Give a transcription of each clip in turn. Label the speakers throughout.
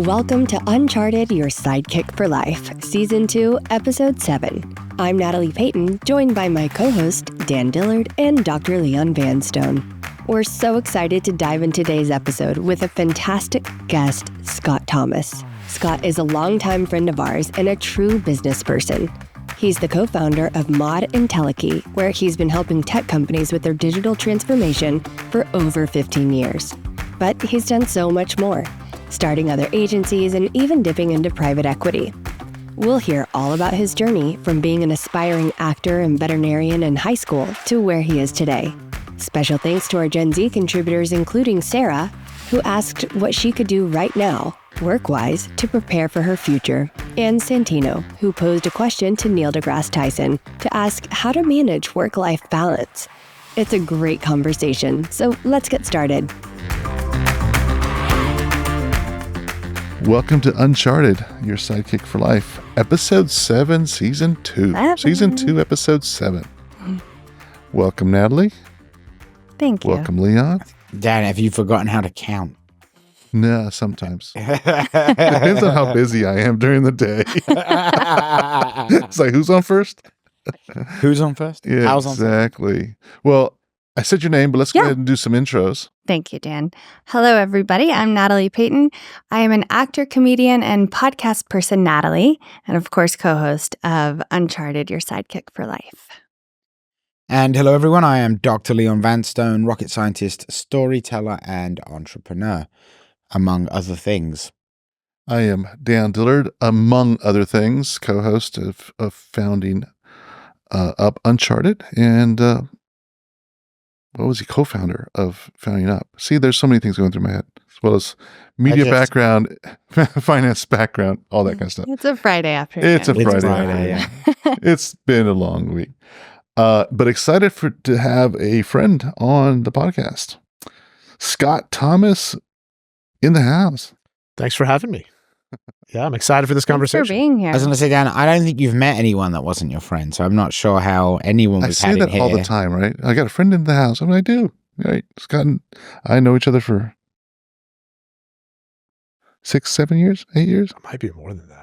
Speaker 1: Welcome to Uncharted, your sidekick for life, Season 2, Episode 7. I'm Natalie Peyton, joined by my co-host, Dan Dillard and Dr. Leon Vanstone. We're so excited to dive into today's episode with a fantastic guest, Scott Thomas. Scott is a longtime friend of ours and a true business person. He's the co-founder of Mod IntelliKey, where he's been helping tech companies with their digital transformation for over 15 years. But he's done so much more, starting other agencies and even dipping into private equity. We'll hear all about his journey from being an aspiring actor and veterinarian in high school to where he is today. Special thanks to our Gen Z contributors, including Sarah, who asked what she could do right now, work-wise, to prepare for her future, and Santino, who posed a question to Neil deGrasse Tyson to ask how to manage work-life balance. It's a great conversation, so let's get started.
Speaker 2: Welcome to Uncharted, your sidekick for life. Episode 7, Season 2. Season 2, Episode 7. Welcome, Natalie.
Speaker 1: Thank you.
Speaker 2: Welcome, Leon.
Speaker 3: Dan, have you forgotten how to count?
Speaker 2: Nah, sometimes. Depends on how busy I am during the day. It's like, who's on first?
Speaker 3: Who's on first?
Speaker 2: Yeah,
Speaker 3: How's on
Speaker 2: exactly. Well, I said your name, but let's go ahead and do some intros.
Speaker 4: Thank you, Dan. Hello, everybody. I'm Natalie Peyton. I am an actor, comedian, and podcast person, Natalie, and of course, co-host of Uncharted, your sidekick for life.
Speaker 3: And hello, everyone. I am Dr. Leon Vanstone, rocket scientist, storyteller, and entrepreneur, among other things.
Speaker 2: I am Dan Dillard, among other things, co-host of founding Up Uncharted, and what was he, co-founder of Founding Up? See, there's so many things going through my head, as well as media background, finance background, all that kind of stuff.
Speaker 4: It's a Friday afternoon.
Speaker 2: It's a Friday,
Speaker 3: yeah.
Speaker 2: It's been a long week. But excited to have a friend on the podcast. Scott Thomas in the house.
Speaker 5: Thanks for having me. Yeah, I'm excited for this conversation.
Speaker 4: Thanks for being here.
Speaker 3: I was going to say, Dan, I don't think you've met anyone that wasn't your friend, so I'm not sure how anyone was
Speaker 2: I say that
Speaker 3: here.
Speaker 2: all the time, right? I got a friend in the house. I do. Right? Scott and I know each other for 6, 7 years, 8 years.
Speaker 5: It might be more than that.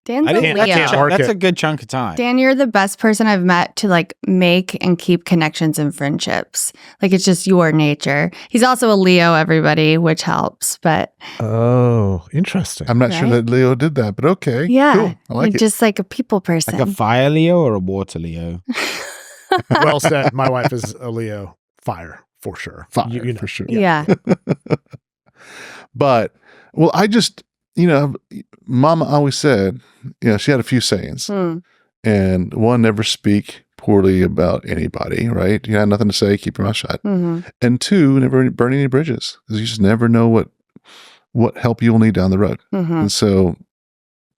Speaker 4: Dan's a
Speaker 5: can't
Speaker 4: Leo.
Speaker 5: mark
Speaker 3: That's
Speaker 5: it.
Speaker 3: a good chunk of time.
Speaker 4: Dan, you're the best person I've met to make and keep connections and friendships. It's just your nature. He's also a Leo, everybody, which helps. But
Speaker 5: Oh, interesting.
Speaker 2: I'm not sure that Leo did that, but okay.
Speaker 4: yeah,
Speaker 2: Cool. I like
Speaker 4: you're
Speaker 2: it.
Speaker 4: just like a people person.
Speaker 3: Like a fire Leo or a water Leo?
Speaker 5: Well said. My wife is a Leo. Fire, for sure.
Speaker 2: Fire,
Speaker 5: You know.
Speaker 2: for sure.
Speaker 4: yeah.
Speaker 2: But, well, I just, Mama always said, she had a few sayings. And one, never speak poorly about anybody, right? You had nothing to say, keep your mouth shut.
Speaker 4: Mm-hmm.
Speaker 2: And 2, never burn any bridges, because you just never know what help you'll need down the road.
Speaker 4: Mm-hmm.
Speaker 2: And so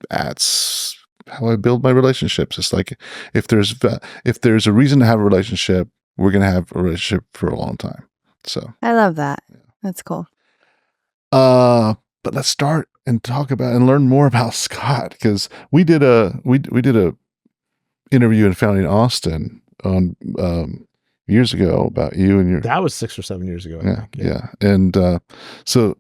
Speaker 2: that's how I build my relationships. It's like, if there's a reason to have a relationship, we're going to have a relationship for a long time. So
Speaker 4: I love that. That's cool.
Speaker 2: but let's start and talk about and learn more about Scott, because we did a interview in Founding Austin on years ago about you and your.
Speaker 5: That was 6 or 7 years ago. I think.
Speaker 2: Yeah. And so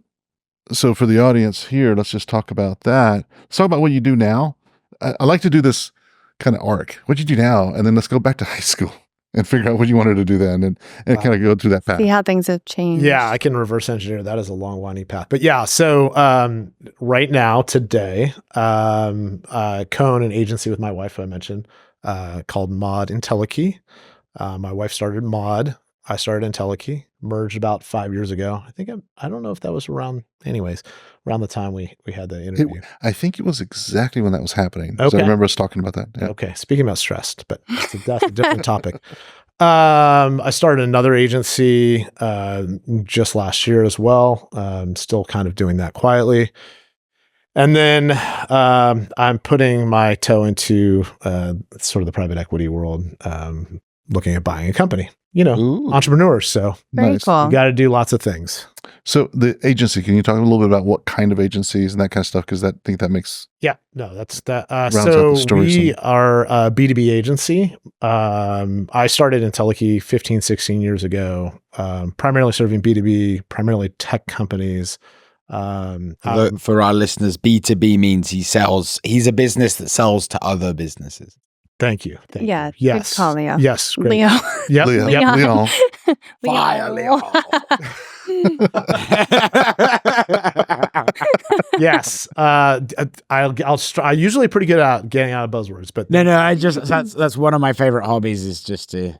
Speaker 2: for the audience here, let's just talk about that. Let's talk about what you do now. I like to do this kind of arc. What you do now, and then let's go back to high school and figure out what you wanted to do then, and kind of go through that path.
Speaker 4: See how things have changed.
Speaker 5: Yeah, I can reverse engineer. That is a long, winding path. But yeah, so right now, today, co-own an agency with my wife, I mentioned, called Mod IntelliKey. My wife started Mod. I started IntelliKey, merged about 5 years ago. I don't know if that was around the time we had the interview.
Speaker 2: I think it was exactly when that was happening.
Speaker 5: Okay.
Speaker 2: So I remember us talking about that. Yeah.
Speaker 5: Okay. Speaking about stressed, but that's a different topic. I started another agency just last year as well. Still kind of doing that quietly. And then I'm putting my toe into sort of the private equity world, looking at buying a company.
Speaker 2: Ooh.
Speaker 5: Entrepreneurs. So
Speaker 4: Very
Speaker 2: Nice.
Speaker 4: cool.
Speaker 5: you got to do lots of things.
Speaker 2: So the agency, can you talk a little bit about what kind of agencies and that kind of stuff? Because I think that makes
Speaker 5: Yeah, no, that's that.
Speaker 2: Rounds out
Speaker 5: So
Speaker 2: the story
Speaker 5: we
Speaker 2: some.
Speaker 5: are a B2B agency. I started IntelliKey 15, 16 years ago, primarily serving B2B, primarily tech companies,
Speaker 3: For our listeners, B2B means he's a business that sells to other businesses.
Speaker 5: Thank you.
Speaker 4: Yeah.
Speaker 5: Yes.
Speaker 4: Good call, Leo.
Speaker 5: Yes. Great.
Speaker 4: Leo.
Speaker 5: Yep.
Speaker 2: Leo.
Speaker 5: Yep.
Speaker 2: Leo.
Speaker 3: Fire, Leo.
Speaker 5: Yes. I'm usually pretty good at getting out of buzzwords, but
Speaker 3: No, that's one of my favorite hobbies is just to.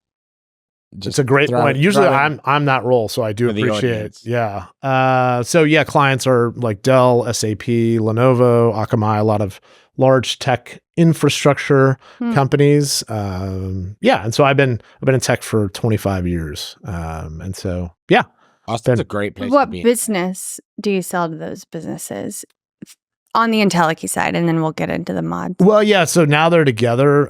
Speaker 5: It's a great point. Usually I'm that role, so I do appreciate it. Yeah. So yeah, clients are like Dell, SAP, Lenovo, Akamai, a lot of large tech infrastructure companies. And so I've been in tech for 25 years. And so yeah.
Speaker 3: Austin's a great place
Speaker 4: What
Speaker 3: to be.
Speaker 4: business do you sell to those businesses on the IntelliKey side? And then we'll get into the mods.
Speaker 5: Well, yeah. So now they're together.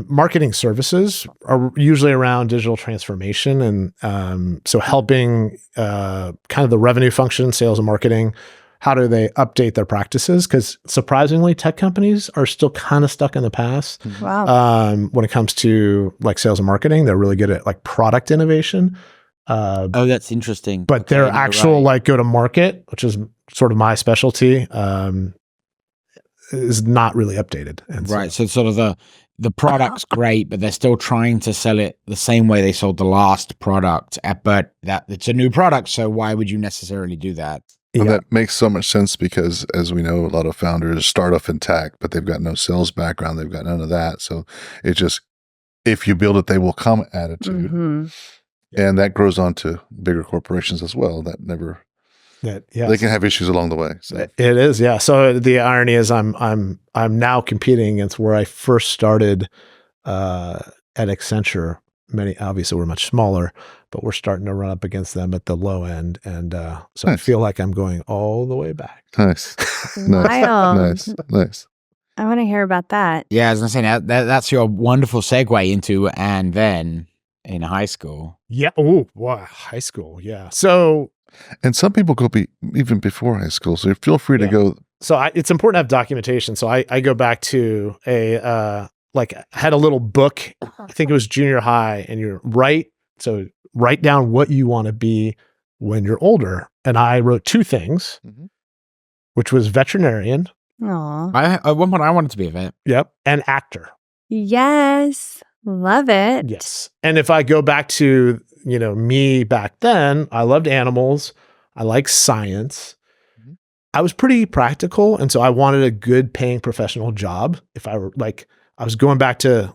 Speaker 5: Marketing services are usually around digital transformation. And so helping kind of the revenue function, sales and marketing. How do they update their practices? Because surprisingly, tech companies are still kind of stuck in the past.
Speaker 4: Wow.
Speaker 5: When it comes to like sales and marketing, they're really good at like product innovation.
Speaker 3: That's interesting.
Speaker 5: But their actual like go to market, which is sort of my specialty, is not really updated. And
Speaker 3: so sort of the product's great, but they're still trying to sell it the same way they sold the last product. But that it's a new product, so why would you necessarily do that?
Speaker 2: Well, that makes so much sense because, as we know, a lot of founders start off in tech, but they've got no sales background. They've got none of that. So it's just, if you build it, they will come attitude.
Speaker 4: Mm-hmm.
Speaker 5: Yeah.
Speaker 2: And that grows on to bigger corporations as well. They can have issues along the way. So.
Speaker 5: It is, yeah. So the irony is, I'm now competing against where I first started at Accenture. Many obviously we're much smaller, but we're starting to run up against them at the low end, and so nice. I feel like I'm going all the way back.
Speaker 2: Nice, nice.
Speaker 4: I want to hear about that.
Speaker 3: Yeah, I was gonna say that's your wonderful segue into and then in high school.
Speaker 5: Yeah. Oh, wow. High school. Yeah. So.
Speaker 2: And some people go even before high school, so feel free to go.
Speaker 5: So it's important to have documentation. So I go back to I had a little book, I think it was junior high, and write down what you want to be when you're older. And I wrote two things, which was veterinarian.
Speaker 4: Aww.
Speaker 3: At one point I wanted to be a vet.
Speaker 5: Yep. And actor.
Speaker 4: Yes. Love it.
Speaker 5: Yes. And if I go back to, me back then, I loved animals. I liked science. I was pretty practical. And so I wanted a good paying professional job. If I were I was going back to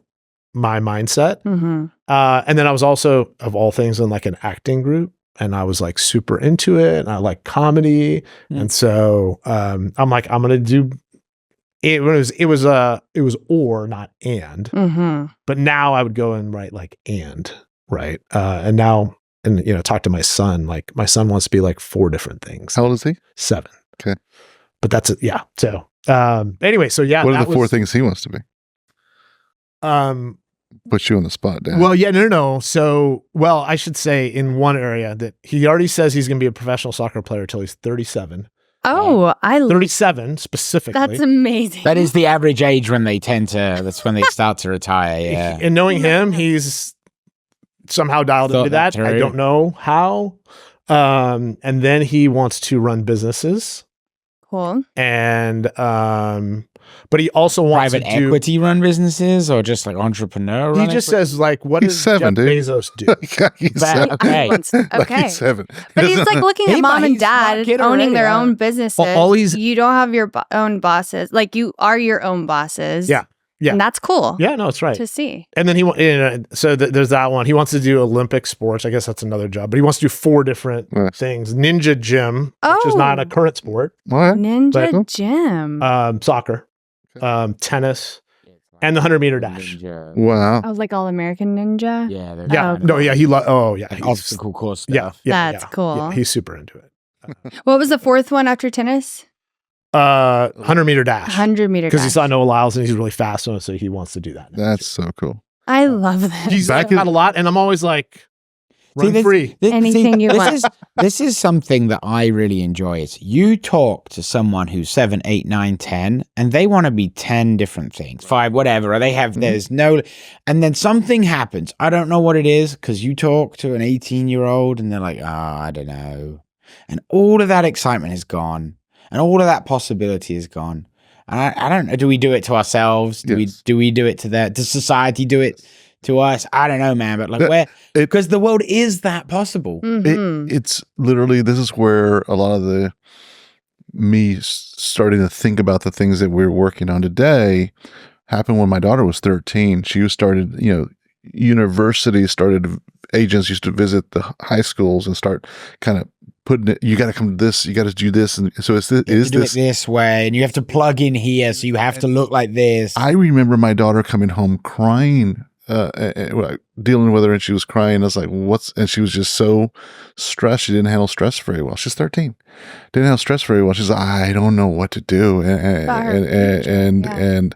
Speaker 5: my mindset.
Speaker 4: Mm-hmm.
Speaker 5: And then I was also, of all things, in like an acting group, and I was like super into it, and I like comedy. And so I'm like, I'm going to do it. It was or not and, but now I would go and write like and, right. And talk to my son, like my son wants to be like 4 different things.
Speaker 2: How old is he? 7. Okay.
Speaker 5: But that's it. Yeah. So, anyway, so yeah.
Speaker 2: What are the 4 things he wants to be? Put you on the spot, Dan.
Speaker 5: Well, yeah, no. So, I should say in one area that he already says he's going to be a professional soccer player until he's 37.
Speaker 4: Oh,
Speaker 5: 37 specifically.
Speaker 4: That's amazing.
Speaker 3: That is the average age when that's when they start to retire. Yeah.
Speaker 5: And knowing him, he's somehow dialed into that. I don't know how. And then he wants to run businesses.
Speaker 4: Cool.
Speaker 5: And, but he also wants
Speaker 3: private
Speaker 5: to do
Speaker 3: equity run businesses or just like entrepreneur.
Speaker 5: He just says like, what does Jeff Bezos do?
Speaker 2: He's 7.
Speaker 3: Okay.
Speaker 4: Okay.
Speaker 2: He's 7.
Speaker 4: But he's like looking at mom and dad owning their own businesses.
Speaker 5: Well,
Speaker 4: you don't have your own bosses. Like you are your own bosses.
Speaker 5: Yeah. Yeah.
Speaker 4: And that's cool.
Speaker 5: Yeah, no, it's right.
Speaker 4: To see.
Speaker 5: And then there's that one. He wants to do Olympic sports. I guess that's another job, but he wants to do 4 different things. Ninja gym, which is not a current sport.
Speaker 2: What?
Speaker 4: Ninja gym.
Speaker 5: Soccer, tennis, and the 100-meter dash.
Speaker 3: Ninja.
Speaker 2: Wow.
Speaker 4: Oh, like All American Ninja?
Speaker 3: Yeah.
Speaker 5: Yeah. No, yeah.
Speaker 3: Obstacle course stuff.
Speaker 5: Yeah.
Speaker 4: That's cool.
Speaker 5: Yeah, he's super into it.
Speaker 4: What was the 4th one after tennis?
Speaker 5: 100-meter dash.
Speaker 4: 100-meter dash.
Speaker 5: Because he saw Noah Lyles and he's really fast, so he wants to do that.
Speaker 2: That's so cool.
Speaker 4: I love that.
Speaker 5: He's back out a lot, and I'm always like, run free.
Speaker 4: Anything you want.
Speaker 3: This is something that I really enjoy. Is you talk to someone who's 7, 8, 9, 10, and they want to be 10 different things, 5, whatever. Or they have, there's no, and then something happens. I don't know what it is, because you talk to an 18-year-old and they're like, I don't know. And all of that excitement is gone. And all of that possibility is gone. And I don't know, do we do it to ourselves? Do we do it to that? Does society do it to us? I don't know, man. But like because the world is that possible.
Speaker 2: It's literally, this is where a lot of me starting to think about the things that we're working on today happened when my daughter was 13. She started, universities started, agents used to visit the high schools and start kind of putting it, you got to come to this, you got to do this. And so do it
Speaker 3: this way, and you have to plug in here, so you have to look like this.
Speaker 2: I remember my daughter coming home crying, dealing with her, and she was crying. I was like, and she was just so stressed. She didn't handle stress very well. She's 13. Didn't handle stress very well. She's like, I don't know what to do. And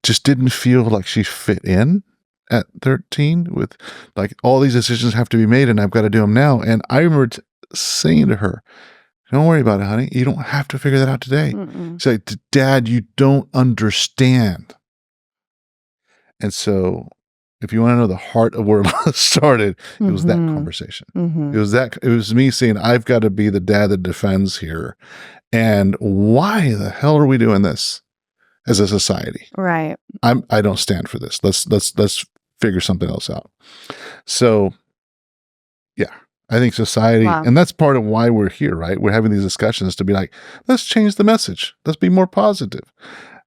Speaker 2: just didn't feel like she fit in at 13 with like all these decisions have to be made and I've got to do them now. And I remember saying to her, don't worry about it, honey. You don't have to figure that out today. She's like, Dad, you don't understand. And so if you want to know the heart of where it started, it was that conversation. It was me saying, I've got to be the dad that defends here. And why the hell are we doing this as a society?
Speaker 4: Right.
Speaker 2: I don't stand for this. Let's figure something else out. So yeah, I think society, and that's part of why we're here, right? We're having these discussions to be like, let's change the message. Let's be more positive.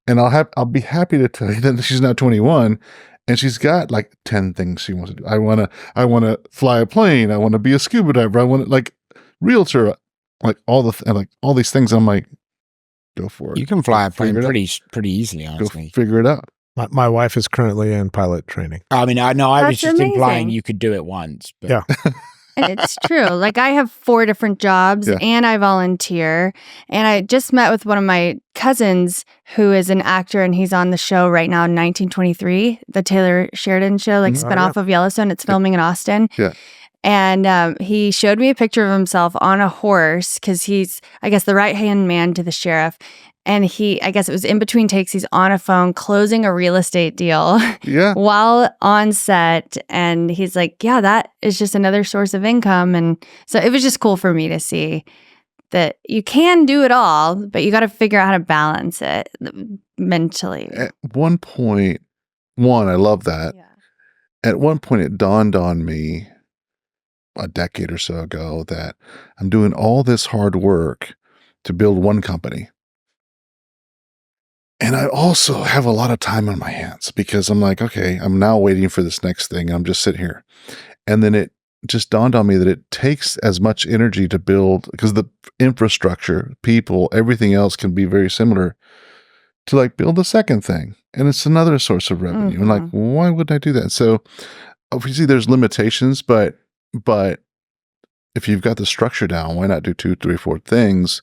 Speaker 2: And I'll be happy to tell you that she's now 21 and she's got like 10 things she wants to do. I want to fly a plane. I want to be a scuba diver. I want to like realtor, like all these things. I'm like, go for it.
Speaker 3: You can fly a plane pretty easily, honestly.
Speaker 2: Go figure it out.
Speaker 5: My wife is currently in pilot training.
Speaker 3: I mean, I was just
Speaker 4: amazing.
Speaker 3: implying you could do it once. But.
Speaker 5: Yeah.
Speaker 4: And it's true. Like I have 4 different jobs and I volunteer. And I just met with one of my cousins who is an actor and he's on the show right now, 1923, the Taylor Sheridan show, like spinoff of Yellowstone. It's filming in Austin.
Speaker 2: Yeah.
Speaker 4: And he showed me a picture of himself on a horse because he's, I guess, the right-hand man to the sheriff. And I guess it was in between takes, he's on a phone closing a real estate deal while on set. And he's like, yeah, that is just another source of income. And so it was just cool for me to see that you can do it all, but you got to figure out how to balance it mentally.
Speaker 2: At one point, I love that. Yeah. At one point, it dawned on me a decade or so ago that I'm doing all this hard work to build one company. And I also have a lot of time on my hands because I'm like, okay, I'm now waiting for this next thing. I'm just sitting here. And then it just dawned on me that it takes as much energy to build because the infrastructure, people, everything else can be very similar to like build a second thing. And it's another source of revenue. And like, why would I do that? So obviously there's limitations, but if you've got the structure down, why not do 2, 3, 4 things?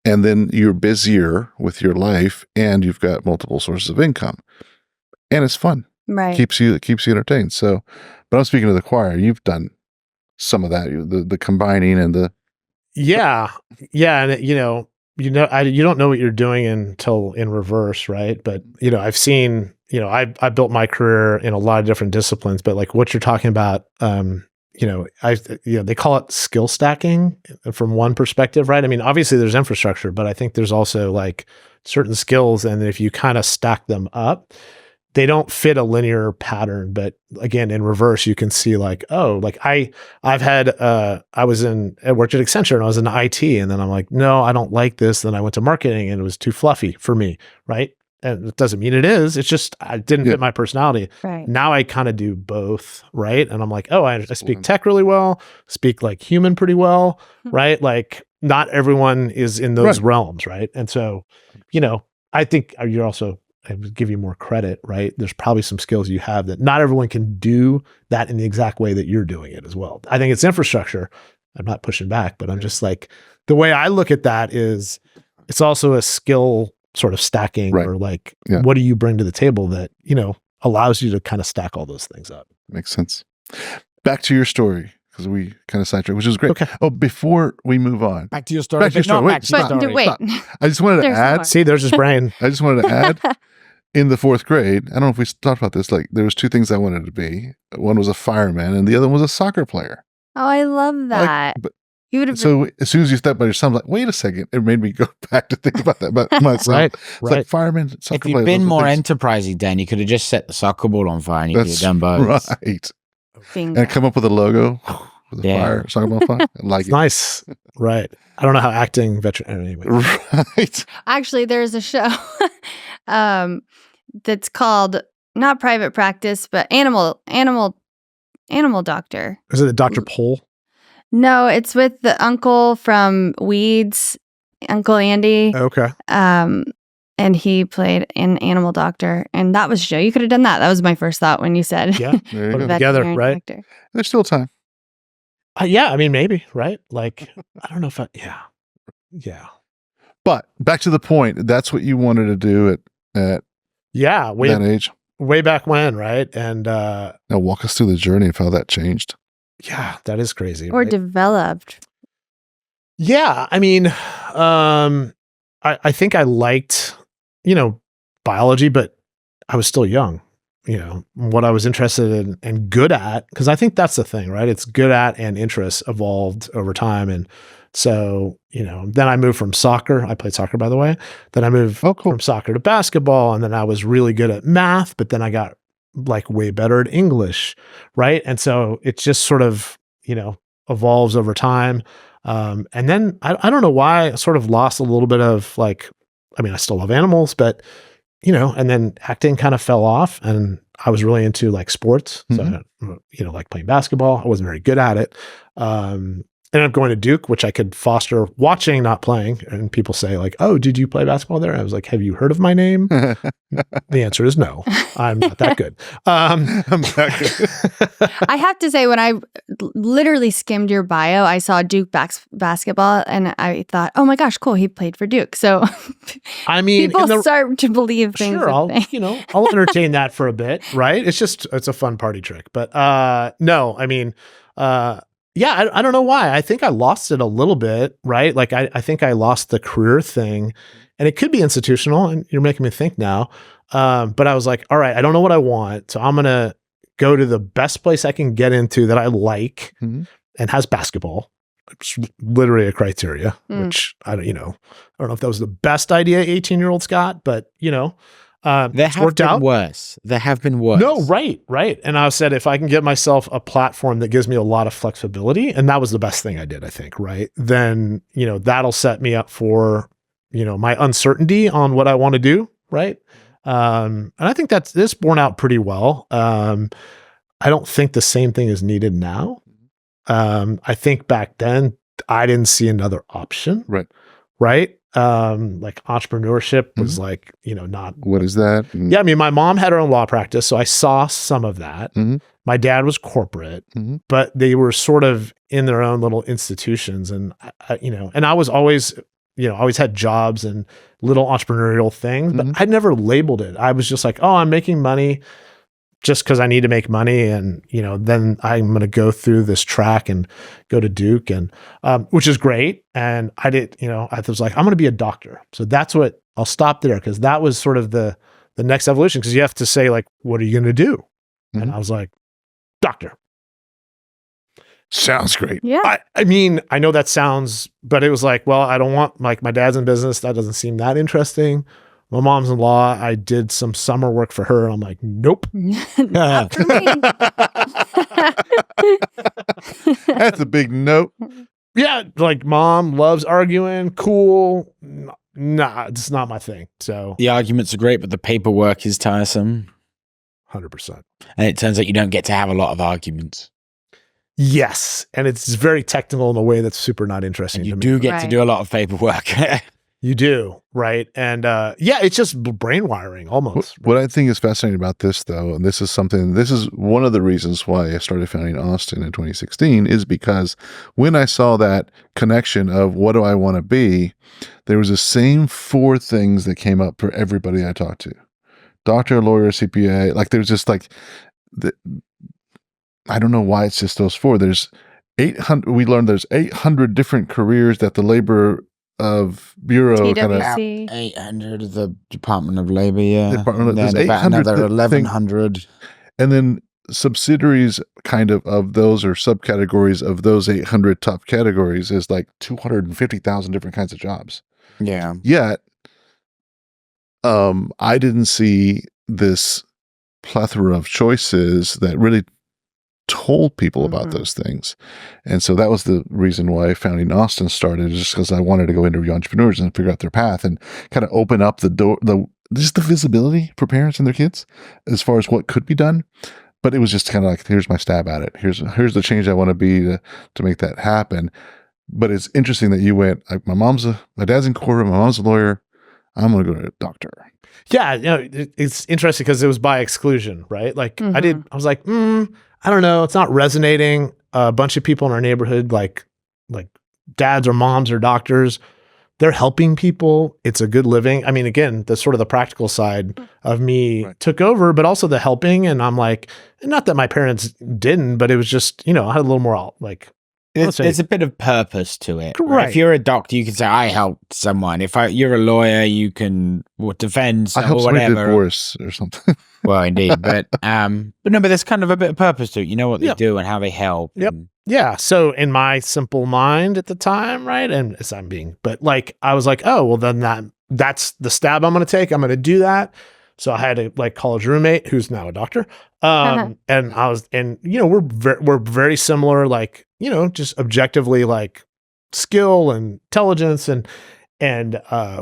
Speaker 2: And then you're busier with your life and you've got multiple sources of income and it's fun.
Speaker 4: Right.
Speaker 2: Keeps you entertained. So, but I'm speaking to the choir. You've done some of that, the combining and the.
Speaker 5: Yeah. And you don't know what you're doing until in reverse. Right. But, I've seen, I built my career in a lot of different disciplines, but like what you're talking about, they call it skill stacking from one perspective, right? I mean, obviously there's infrastructure, but I think there's also like certain skills. And if you kind of stack them up, they don't fit a linear pattern. But again, in reverse, you can see like, oh, like I worked at Accenture and I was in IT. And then I'm like, no, I don't like this. Then I went to marketing and it was too fluffy for me. Right. And it doesn't mean it is. It's just I didn't fit my personality. Right. Now I kind of do both, right? And I'm like, oh, I speak tech really well, speak like human pretty well, right? Like not everyone is in those realms, right? And so, I think you're also, I would give you more credit, right? There's probably some skills you have that not everyone can do that in the exact way that you're doing it as well. I think it's infrastructure. I'm not pushing back, but I'm just like, the way I look at that is it's also a skill sort of stacking or like, what do you bring to the table that, allows you to kind of stack all those things up?
Speaker 2: Makes sense. Back to your story, because we kind of sidetracked, which is great. Okay. Oh, before we move on.
Speaker 3: Back to your story.
Speaker 2: Wait, stop. I just wanted to add.
Speaker 5: More. See, there's his brain.
Speaker 2: I just wanted to add, in the 4th grade, I don't know if we talked about this, like there was 2 things I wanted to be. One was a fireman and the other one was a soccer player.
Speaker 4: Oh, I love that. He would have.
Speaker 2: So as soon as you step by your son, I'm like, wait a second. It made me go back to think about that about myself.
Speaker 5: Right.
Speaker 2: It's like firemen, soccer
Speaker 3: If you'd
Speaker 2: players,
Speaker 3: been
Speaker 2: those
Speaker 3: more
Speaker 2: things.
Speaker 3: enterprising, Dan, you could have just set the soccer ball on fire and you could have done both.
Speaker 2: Right.
Speaker 4: Bingo.
Speaker 2: And come up with a logo with a fire, soccer ball fire. I like
Speaker 5: It's
Speaker 2: it.
Speaker 5: nice. Right. I don't know how acting veteran anyway.
Speaker 2: Right.
Speaker 4: Actually, there's a show that's called not Private Practice, but Animal Doctor.
Speaker 5: Is it Dr. Pole?
Speaker 4: No, it's with the uncle from Weeds, Uncle Andy.
Speaker 5: Okay.
Speaker 4: And he played an animal doctor, and that was a show. You could have done that. That was my first thought when you said
Speaker 5: Yeah.
Speaker 2: There you
Speaker 5: Put
Speaker 2: go.
Speaker 5: it together,
Speaker 4: veterinary
Speaker 5: right?
Speaker 4: doctor.
Speaker 2: There's still time.
Speaker 5: Yeah. I mean, maybe, right? Like, I don't know if yeah.
Speaker 2: But back to the point, that's what you wanted to do at
Speaker 5: Yeah.
Speaker 2: that age.
Speaker 5: Way back when, right? And
Speaker 2: Now walk us through the journey of how that changed.
Speaker 5: yeah, that is crazy.
Speaker 4: Or
Speaker 5: right?
Speaker 4: developed.
Speaker 5: Yeah, I mean, I think I liked, biology, but I was still young. What I was interested in and good at, because I think that's the thing, right? It's good at and interests evolved over time. And so, then I moved from soccer. I played soccer, by the way. Then I moved from soccer to basketball. And then I was really good at math, but then I got like way better at English, right? And so it just sort of, evolves over time. And then I don't know why I sort of lost a little bit of like, I mean, I still love animals, but, and then acting kind of fell off and I was really into like sports. So, like playing basketball. I wasn't very good at it. Ended up going to Duke, which I could foster watching, not playing. And people say like, oh, did you play basketball there? I was like, have you heard of my name? The answer is no. I'm not that good.
Speaker 2: I'm that good.
Speaker 4: I have to say, when I literally skimmed your bio, I saw Duke basketball and I thought, oh my gosh, cool. He played for Duke. So
Speaker 5: I mean,
Speaker 4: people start to believe things.
Speaker 5: Sure, I'll entertain that for a bit, right? It's a fun party trick. But no, I mean, yeah, I don't know why. I think I lost it a little bit, right? Like I think I lost the career thing, and it could be institutional. And you're making me think now. But I was like, all right, I don't know what I want, so I'm gonna go to the best place I can get into that I like and has basketball. It's literally a criteria, which I don't know if that was the best idea 18-year-old Scott, but
Speaker 3: There have been worse. There have been worse.
Speaker 5: No, right. And I said, if I can get myself a platform that gives me a lot of flexibility, and that was the best thing I did, I think, right? Then, that'll set me up for, my uncertainty on what I want to do, right? And I think this borne out pretty well. I don't think the same thing is needed now. I think back then I didn't see another option.
Speaker 2: Right.
Speaker 5: Like entrepreneurship was like, not.
Speaker 2: What is that?
Speaker 5: Yeah. I mean, my mom had her own law practice, so I saw some of that. My dad was corporate, but they were sort of in their own little institutions. And, and I was always, always had jobs and little entrepreneurial things, but I never labeled it. I was just like, oh, I'm making money just because I need to make money. And, then I'm going to go through this track and go to Duke, and which is great. And I did, I was like, I'm going to be a doctor. So that's what I'll stop there, because that was sort of the next evolution, because you have to say, like, what are you going to do? And I was like, doctor.
Speaker 2: Sounds great.
Speaker 4: Yeah.
Speaker 5: I mean, I know that sounds, but it was like, well, I don't want, like, my dad's in business. That doesn't seem that interesting. My mom's in law. I did some summer work for her. I'm like, nope.
Speaker 4: Not for me.
Speaker 2: That's a big note.
Speaker 5: Yeah, like mom loves arguing. Cool. Nah, it's not my thing. So
Speaker 3: The arguments are great, but the paperwork is tiresome.
Speaker 5: 100%.
Speaker 3: And it turns out you don't get to have a lot of arguments.
Speaker 5: Yes, and it's very technical in a way that's super not interesting
Speaker 3: And you
Speaker 5: to
Speaker 3: do
Speaker 5: me.
Speaker 3: get to do a lot of paperwork.
Speaker 5: You do, right? And yeah, it's just brain wiring almost.
Speaker 2: What I think is fascinating about this, though, and this is one of the reasons why I started founding Austin in 2016, is because when I saw that connection of what do I want to be, there was the same four things that came up for everybody I talked to. Doctor, lawyer, CPA, like there's just like, I don't know why it's just those four. There's 800, we learned there's 800 different careers that the labor of bureau kind of
Speaker 4: TWC.
Speaker 3: 800 of the Department of Labor, yeah.
Speaker 2: Department of-
Speaker 3: Then
Speaker 2: there's
Speaker 3: about
Speaker 2: 800
Speaker 3: another
Speaker 2: thing-
Speaker 3: 1,100.
Speaker 2: and then subsidiaries kind of those, or subcategories of those 800 top categories, is like 250,000 different kinds of jobs.
Speaker 3: Yeah.
Speaker 2: Yet, I didn't see this plethora of choices that really told people about those things. And so that was the reason why Founding Austin started, just because I wanted to go interview entrepreneurs and figure out their path and kind of open up the door, just the visibility for parents and their kids as far as what could be done. But it was just kind of like, here's my stab at it. Here's the change I want to be to make that happen. But it's interesting that you went, like, my dad's in court, my mom's a lawyer, I'm going to go to a doctor.
Speaker 5: Yeah, it's interesting because it was by exclusion, right? Like I was like, I don't know, it's not resonating. A bunch of people in our neighborhood, like dads or moms or doctors, they're helping people. It's a good living. I mean, again, the sort of the practical side of me took over, but also the helping. And I'm like, not that my parents didn't, but it was just, I had a little more like,
Speaker 3: there's a bit of purpose to it.
Speaker 5: Right.
Speaker 3: If you're a doctor, you can say, I helped someone. If you're a lawyer, you can defend
Speaker 2: I helped
Speaker 3: or
Speaker 2: somebody
Speaker 3: whatever.
Speaker 2: divorce or something.
Speaker 3: Well, indeed. But there's kind of a bit of purpose to it. You know what they do and how they help.
Speaker 5: Yep. Yeah. So in my simple mind at the time, right? And as but like, I was like, oh, well then that's the stab I'm going to take. I'm going to do that. So I had a college roommate who's now a doctor. And we're very similar, just objectively, like skill and intelligence, and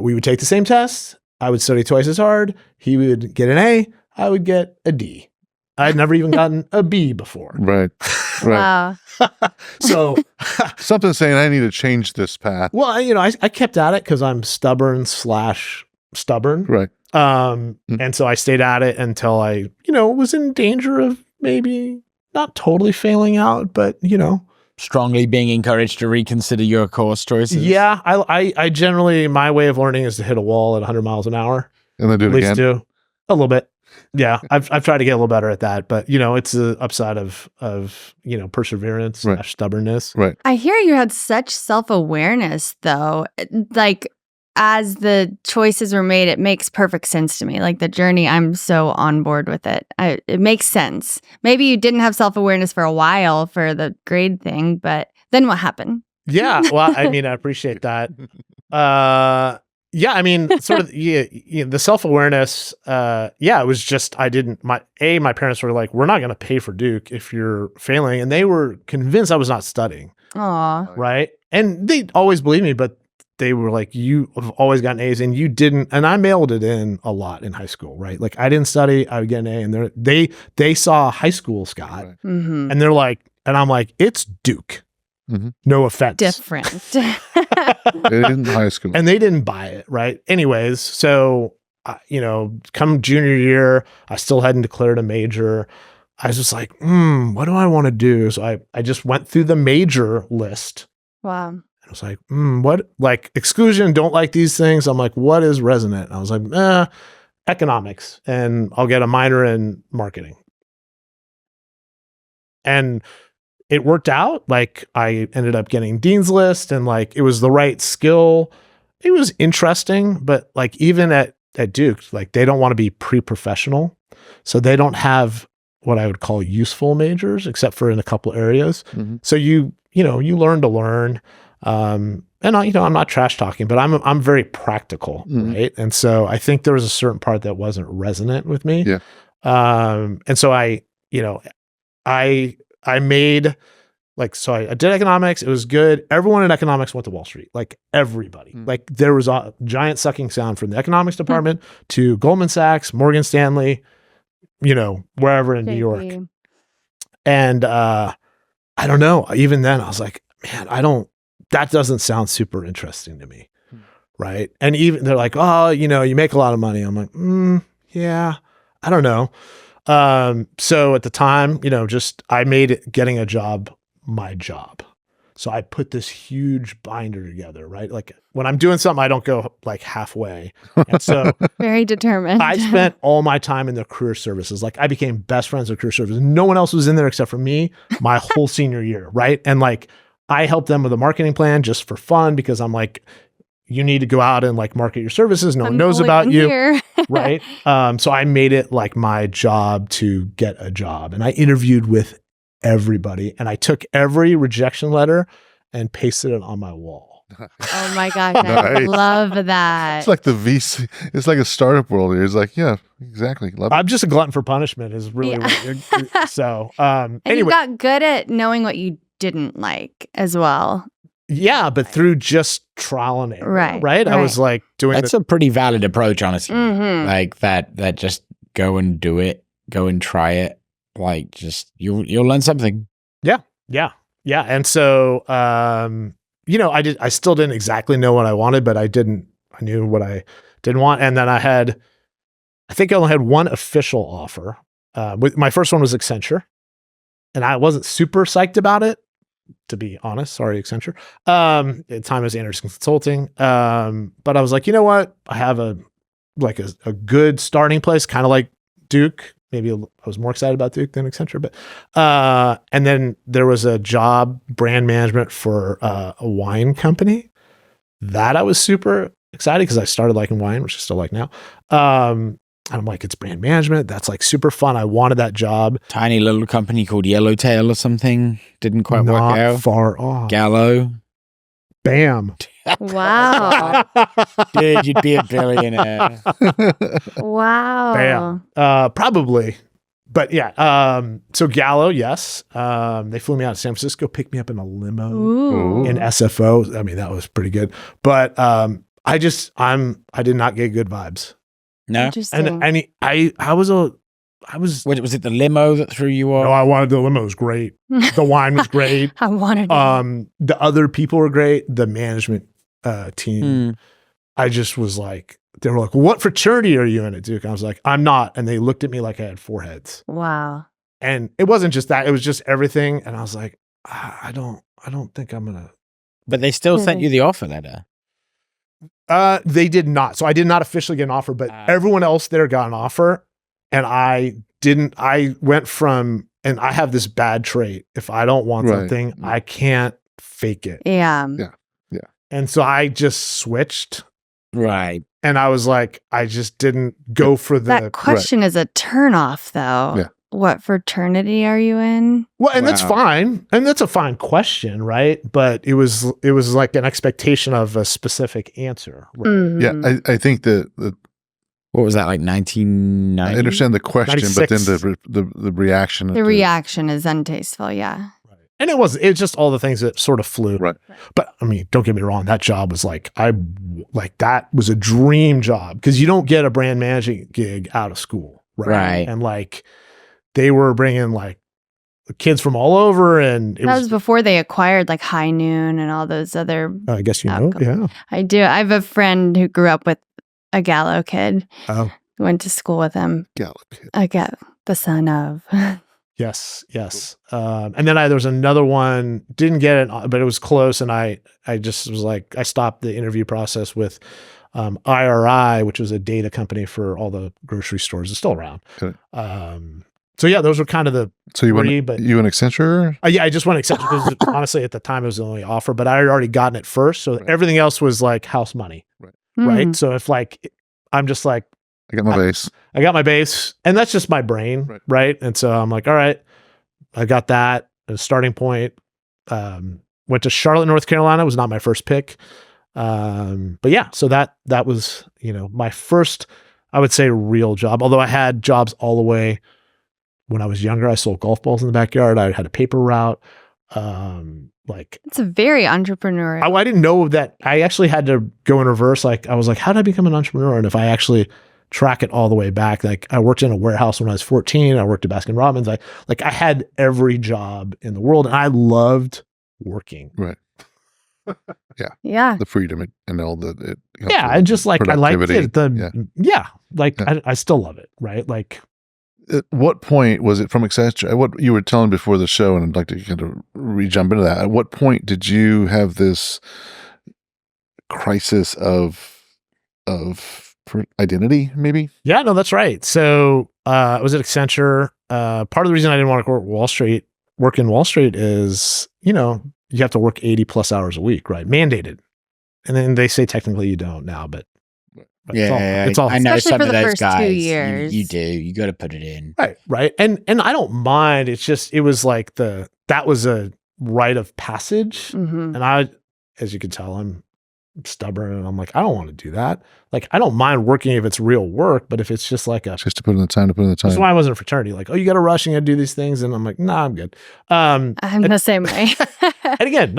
Speaker 5: we would take the same tests. I would study twice as hard. He would get an A. I would get a D. I'd never even gotten a B before.
Speaker 2: Right.
Speaker 4: Wow.
Speaker 5: So
Speaker 2: something saying I need to change this path.
Speaker 5: Well, I kept at it because I'm stubborn.
Speaker 2: Right.
Speaker 5: And so I stayed at it until I, was in danger of maybe not totally failing out, but,
Speaker 3: strongly being encouraged to reconsider your course choices.
Speaker 5: Yeah. I generally, my way of learning is to hit a wall at 100 miles an hour.
Speaker 2: And then do it again.
Speaker 5: A little bit. Yeah. I've tried to get a little better at that, but it's the upside of perseverance / stubbornness.
Speaker 2: Right.
Speaker 4: I hear you had such self-awareness though. Like, as the choices were made, it makes perfect sense to me. Like the journey, I'm so on board with it. It makes sense. Maybe you didn't have self-awareness for a while for the grade thing, but then what happened?
Speaker 5: Yeah. Well, I appreciate that. Yeah. Sort of, the self-awareness, it was just, my parents were like, we're not going to pay for Duke if you're failing. And they were convinced I was not studying.
Speaker 4: Aw.
Speaker 5: Right. And they always believed me, but they were like, you have always gotten A's and you didn't. And I mailed it in a lot in high school, right? Like I didn't study, I would get an A, and they saw high school Scott, and they're like, and I'm like, it's Duke. No offense.
Speaker 4: Different.
Speaker 2: It isn't high school.
Speaker 5: And they didn't buy it, right? Anyways, so, come junior year, I still hadn't declared a major. I was just like, what do I want to do? So I just went through the major list.
Speaker 4: Wow.
Speaker 5: I was like, what? Like exclusion, don't like these things. I'm like, what is resonant? And I was like, economics, and I'll get a minor in marketing. And it worked out. Like I ended up getting Dean's List, and like it was the right skill. It was interesting, but like even at Duke, like they don't want to be pre-professional. So they don't have what I would call useful majors, except for in a couple areas. So you learn to learn. And I'm not trash talking, but I'm very practical, right? And so I think there was a certain part that wasn't resonant with me.
Speaker 2: Yeah.
Speaker 5: And so I made so I did economics. It was good. Everyone in economics went to Wall Street, like everybody. Like there was a giant sucking sound from the economics department to Goldman Sachs, Morgan Stanley, wherever in New York. And I don't know. Even then I was like, man, that doesn't sound super interesting to me. Right. And even they're like, oh, you make a lot of money. I'm like, yeah, I don't know. So at the time, I made getting a job my job. So I put this huge binder together, right? Like when I'm doing something, I don't go like halfway. And so
Speaker 4: very determined.
Speaker 5: I spent all my time in the career services. Like I became best friends with career services. No one else was in there except for me my whole senior year. Right. And like, I helped them with a marketing plan just for fun because I'm like, you need to go out and like market your services. No one knows about you.
Speaker 4: Here.
Speaker 5: Right. So I made it like my job to get a job, and I interviewed with everybody, and I took every rejection letter and pasted it on my wall.
Speaker 4: Oh my gosh, I
Speaker 2: Nice.
Speaker 4: love that.
Speaker 2: It's like the VC. It's like a startup world here. It's like, yeah, exactly. Love it.
Speaker 5: I'm just a glutton for punishment is really so.
Speaker 4: And you
Speaker 5: Anyway,
Speaker 4: got good at knowing what you didn't like as well.
Speaker 5: yeah, but through just trial and error,
Speaker 4: Right,
Speaker 5: I was like doing
Speaker 3: That's a pretty valid approach, honestly.
Speaker 4: Mhm.
Speaker 3: Like that just go and do it, go and try it. Like just you'll learn something.
Speaker 5: Yeah. And so, I still didn't exactly know what I wanted, but I knew what I didn't want. And then I think I only had one official offer. My first one was Accenture, and I wasn't super psyched about it, to be honest. Sorry, Accenture. At the time it was Anderson Consulting. But I was like, you know what? I have a good starting place, kind of like Duke. Maybe I was more excited about Duke than Accenture, but and then there was a job, brand management for a wine company that I was super excited because I started liking wine, which I still like now. And I'm like, it's brand management. That's like super fun. I wanted that job.
Speaker 3: Tiny little company called Yellowtail or something. Didn't quite work
Speaker 5: Not
Speaker 3: out.
Speaker 5: far off.
Speaker 3: Gallo.
Speaker 5: Bam.
Speaker 4: Wow.
Speaker 3: Dude, you'd be a billionaire.
Speaker 4: Wow.
Speaker 5: Bam. Probably. But yeah. So Gallo, yes. They flew me out to San Francisco, picked me up in a limo
Speaker 4: Ooh.
Speaker 5: in SFO. I mean, that was pretty good. But I did not get good vibes.
Speaker 3: No?
Speaker 4: Interesting.
Speaker 5: And I was
Speaker 3: Was it the limo that threw you off?
Speaker 5: no, I wanted the limo was great. The wine was great.
Speaker 4: I wanted
Speaker 5: The other people were great. The management team.
Speaker 3: Hmm.
Speaker 5: I just was like, they were like, what fraternity are you in at Duke? And I was like, I'm not. And they looked at me like I had four heads.
Speaker 4: wow.
Speaker 5: And it wasn't just that, it was just everything. And I was like, I don't think I'm gonna.
Speaker 3: But they still sent you the offer letter.
Speaker 5: They did not. So I did not officially get an offer, but everyone else there got an offer. And I didn't. I went from, and I have this bad trait. If I don't want
Speaker 2: Right.
Speaker 5: something, I can't fake it.
Speaker 4: Yeah.
Speaker 5: And so I just switched.
Speaker 3: Right.
Speaker 5: And I was like, I just didn't go for the.
Speaker 4: That question is a turnoff, though.
Speaker 2: Yeah.
Speaker 4: What fraternity are you in?
Speaker 5: Well, and that's
Speaker 3: Wow.
Speaker 5: fine. And that's a fine question, right? But it was like an expectation of a specific answer. Right?
Speaker 4: Mhm.
Speaker 2: Yeah, I think that
Speaker 3: What was that, like 1990?
Speaker 2: I understand the question, but then
Speaker 5: 96.
Speaker 2: the reaction.
Speaker 4: The reaction is untasteful. Yeah.
Speaker 5: And it was just all the things that sort of flew.
Speaker 2: Right.
Speaker 5: But I mean, don't get me wrong. That job was that was a dream job because you don't get a brand managing gig out of school.
Speaker 3: Right.
Speaker 5: And like they were bringing like kids from all over, and it
Speaker 4: That was
Speaker 5: was,
Speaker 4: before they acquired like High Noon and all those other.
Speaker 5: I guess you know.
Speaker 4: alcohol.
Speaker 5: Yeah.
Speaker 4: I do. I have a friend who grew up with a Gallo kid.
Speaker 5: Oh,
Speaker 4: Went to school with him.
Speaker 2: Gallup.
Speaker 4: The son of.
Speaker 5: yes. And then there was another one, didn't get it, but it was close. And I just was like, I stopped the interview process with IRI, which was a data company for all the grocery stores. It's still around.
Speaker 2: Okay.
Speaker 5: So yeah, those were kind of the
Speaker 2: So you
Speaker 5: three,
Speaker 2: went
Speaker 5: but
Speaker 2: you an Accenture?
Speaker 5: yeah, I just went Accenture because honestly, at the time it was the only offer, but I had already gotten it first. So
Speaker 2: Right.
Speaker 5: everything else was like house money. Right.
Speaker 4: Mhm.
Speaker 5: So if like, I'm just like,
Speaker 2: I got my base.
Speaker 5: I got my base, and that's just my brain, right? And so I'm like, all right, I got that as a starting point. Went to Charlotte, North Carolina. Was not my first pick, but yeah. So that was my first, I would say, real job. Although I had jobs all the way when I was younger. I sold golf balls in the backyard. I had a paper route.
Speaker 4: It's a very entrepreneurial.
Speaker 5: I didn't know that. I actually had to go in reverse. Like I was like, how did I become an entrepreneur? And if I actually track it all the way back, like I worked in a warehouse when I was 14. I worked at Baskin Robbins. I had every job in the world, and I loved working.
Speaker 2: Right.
Speaker 4: Yeah.
Speaker 2: The freedom and all the
Speaker 5: Yeah, and just like I liked it.
Speaker 2: Yeah.
Speaker 5: I still love it. Right. Like
Speaker 2: At what point was it from Accenture? What you were telling before the show, and I'd like to kind of re-jump into that. At what point did you have this crisis of identity? Maybe.
Speaker 5: yeah, no, that's right. So I was at Accenture. Part of the reason I didn't want to work in Wall Street is you have to work 80 plus hours a week, right? Mandated. And then they say technically you don't now, but it's all
Speaker 3: I know
Speaker 4: Especially
Speaker 3: some
Speaker 4: for
Speaker 3: of
Speaker 4: the
Speaker 3: those
Speaker 4: first 2
Speaker 3: guys.
Speaker 4: years.
Speaker 3: You do. You got to put it in.
Speaker 5: right. And I don't mind. It's just, it was like that was a rite of passage.
Speaker 4: Mhm.
Speaker 5: And I, as you can tell, I'm stubborn and I'm like, I don't want to do that. Like, I don't mind working if it's real work, but if it's just like
Speaker 2: Just to put in the time,
Speaker 5: that's why I wasn't a fraternity. Like, oh, you got to rush and you got to do these things. And I'm like, nah, I'm good.
Speaker 4: I'm the same way.
Speaker 5: And again,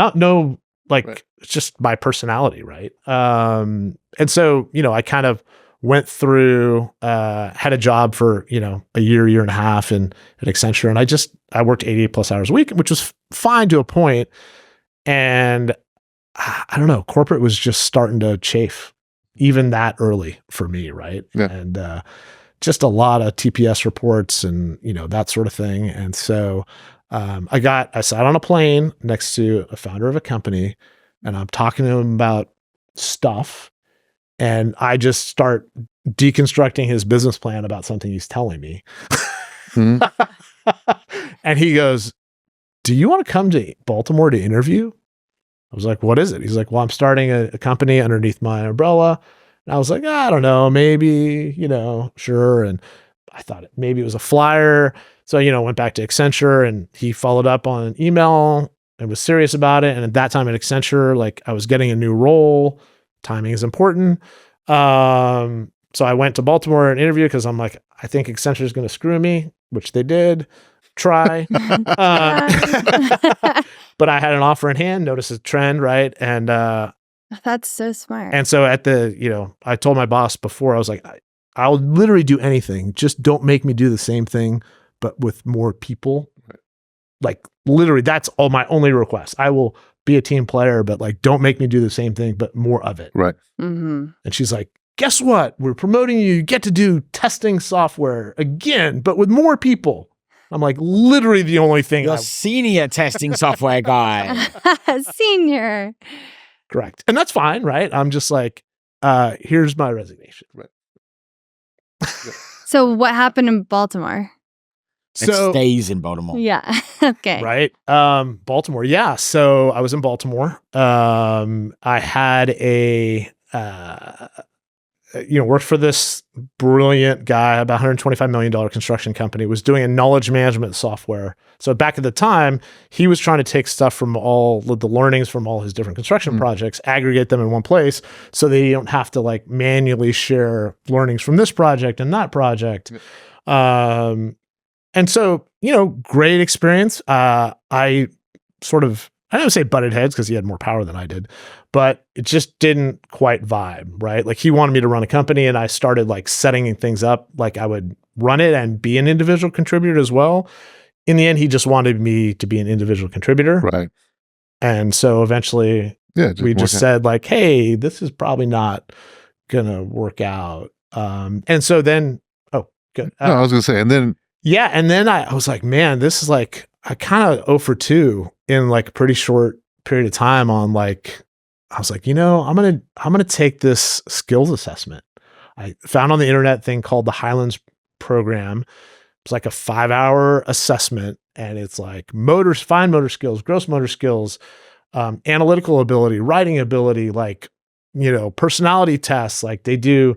Speaker 5: it's just my personality. Right. And so, I kind of went through, had a job for, a year and a half at Accenture. And I worked 88 plus hours a week, which was fine to a point. And I don't know, corporate was just starting to chafe even that early for me. Right.
Speaker 2: Yeah.
Speaker 5: And, just a lot of TPS reports and, that sort of thing. And so, I sat on a plane next to a founder of a company and I'm talking to him about stuff. And I just start deconstructing his business plan about something he's telling me. And he goes, do you want to come to Baltimore to interview? I was like, what is it? He's like, well, I'm starting a company underneath my umbrella. And I was like, I don't know, maybe, sure. And I thought maybe it was a flyer. So, went back to Accenture and he followed up on an email and was serious about it. And at that time at Accenture, like I was getting a new role. Timing is important. So I went to Baltimore and interviewed because I'm like, I think Accenture is going to screw me, which they did. Try. But I had an offer in hand, notice a trend, right? And
Speaker 4: That's so smart.
Speaker 5: and so I told my boss before, I was like, I'll literally do anything. Just don't make me do the same thing, but with more people.
Speaker 2: Right.
Speaker 5: Like literally, that's all my only request. I will be a team player, but like, don't make me do the same thing, but more of it.
Speaker 2: Right.
Speaker 4: Mm-hmm.
Speaker 5: And she's like, guess what? We're promoting you. You get to do testing software again, but with more people. I'm like, literally the only thing.
Speaker 3: You're senior testing software guy.
Speaker 4: Senior.
Speaker 5: Correct. And that's fine, right? I'm just like, here's my resignation.
Speaker 2: Right.
Speaker 4: So what happened in Baltimore?
Speaker 3: It stays in Baltimore.
Speaker 4: Yeah. Okay.
Speaker 5: Right. Baltimore. Yeah. So I was in Baltimore. I had worked for this brilliant guy, about $125 million construction company, was doing a knowledge management software. So back at the time, he was trying to take stuff from all the learnings from all his different construction projects, aggregate them in one place so they don't have to like manually share learnings from this project and that project. And so, great experience. I don't say butted heads because he had more power than I did, but it just didn't quite vibe, right? Like he wanted me to run a company and I started like setting things up. Like I would run it and be an individual contributor as well. In the end, he just wanted me to be an individual contributor.
Speaker 2: Right.
Speaker 5: And so eventually we just said like, hey, this is probably not going to work out. And so then, good.
Speaker 2: No, I was going to say, and then.
Speaker 5: Yeah. And then I was like, man, this is like, I kind of 0 for 2 in like a pretty short period of time on like, I was like, I'm going to take this skills assessment. I found on the internet thing called the Highlands program. It's like a 5-hour assessment and it's like fine motor skills, gross motor skills, analytical ability, writing ability, like, personality tests. Like it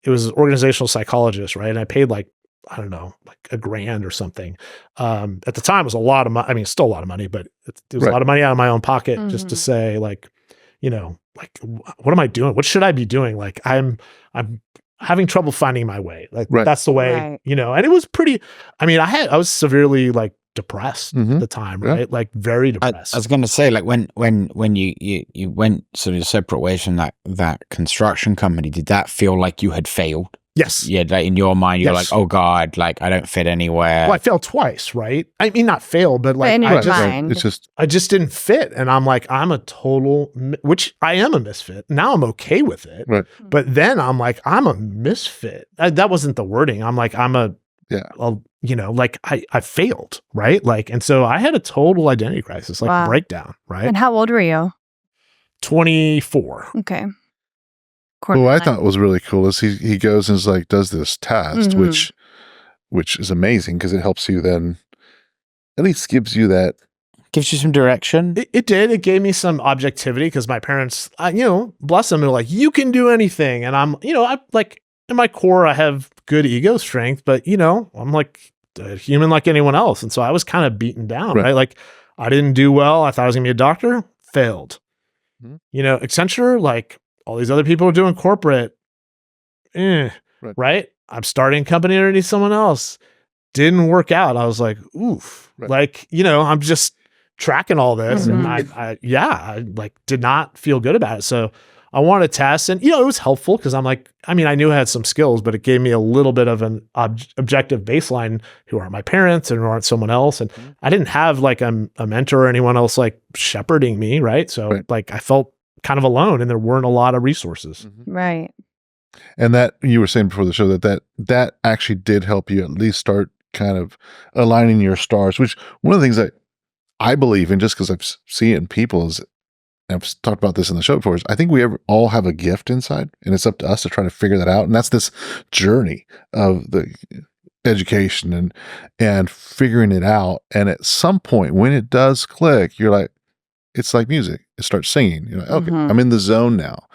Speaker 5: was an organizational psychologist, right? And I paid like, I don't know, like $1,000 or something. At the time it was a lot of money. I mean, it's still a lot of money, but it was a lot of money out of my own pocket just to say like, like, what am I doing? What should I be doing? Like I'm having trouble finding my way. Like that's the way, and it was pretty, I mean, I was severely like depressed at the time, right? Like very depressed.
Speaker 3: I was going to say like when you went sort of separate ways from that construction company, did that feel like you had failed?
Speaker 5: Yes.
Speaker 3: Yeah, like in your mind, you're like, oh God, like I don't fit anywhere.
Speaker 5: Well, I failed twice, right? I mean, not failed, but like
Speaker 4: in your mind.
Speaker 5: I just didn't fit. And I'm like, I'm a total, which I am a misfit. Now I'm okay with it.
Speaker 2: Right.
Speaker 5: But then I'm like, I'm a misfit. That wasn't the wording. I'm like, like I failed, right? Like, and so I had a total identity crisis, like breakdown, right?
Speaker 4: And how old were you?
Speaker 5: 24.
Speaker 4: Okay.
Speaker 2: What I thought was really cool is he goes and is like does this test, which is amazing because it helps you then at least gives you that
Speaker 3: Gives you some direction.
Speaker 5: It did. It gave me some objectivity because my parents, bless them, they're like, you can do anything. And I'm, I like in my core, I have good ego strength, but I'm like a human like anyone else. And so I was kind of beaten down, right? Like I didn't do well. I thought I was gonna be a doctor, failed. Accenture, like all these other people are doing corporate, right? I'm starting a company underneath someone else. Didn't work out. I was like, oof, like, I'm just tracking all this. And I like did not feel good about it. So I wanted to test, and, it was helpful because I'm like, I knew I had some skills, but it gave me a little bit of an objective baseline who aren't my parents and who aren't someone else. And I didn't have like a mentor or anyone else like shepherding me. Right. So like I felt kind of alone and there weren't a lot of resources.
Speaker 4: Right.
Speaker 2: And that you were saying before the show that actually did help you at least start kind of aligning your stars, which one of the things that I believe in, just because I've seen it in people, is, and I've talked about this in the show before, is I think we all have a gift inside, and it's up to us to try to figure that out. And that's this journey of the education and figuring it out. And at some point when it does click, you're like, it's like music. It starts singing. You're like, okay, I'm in the zone now.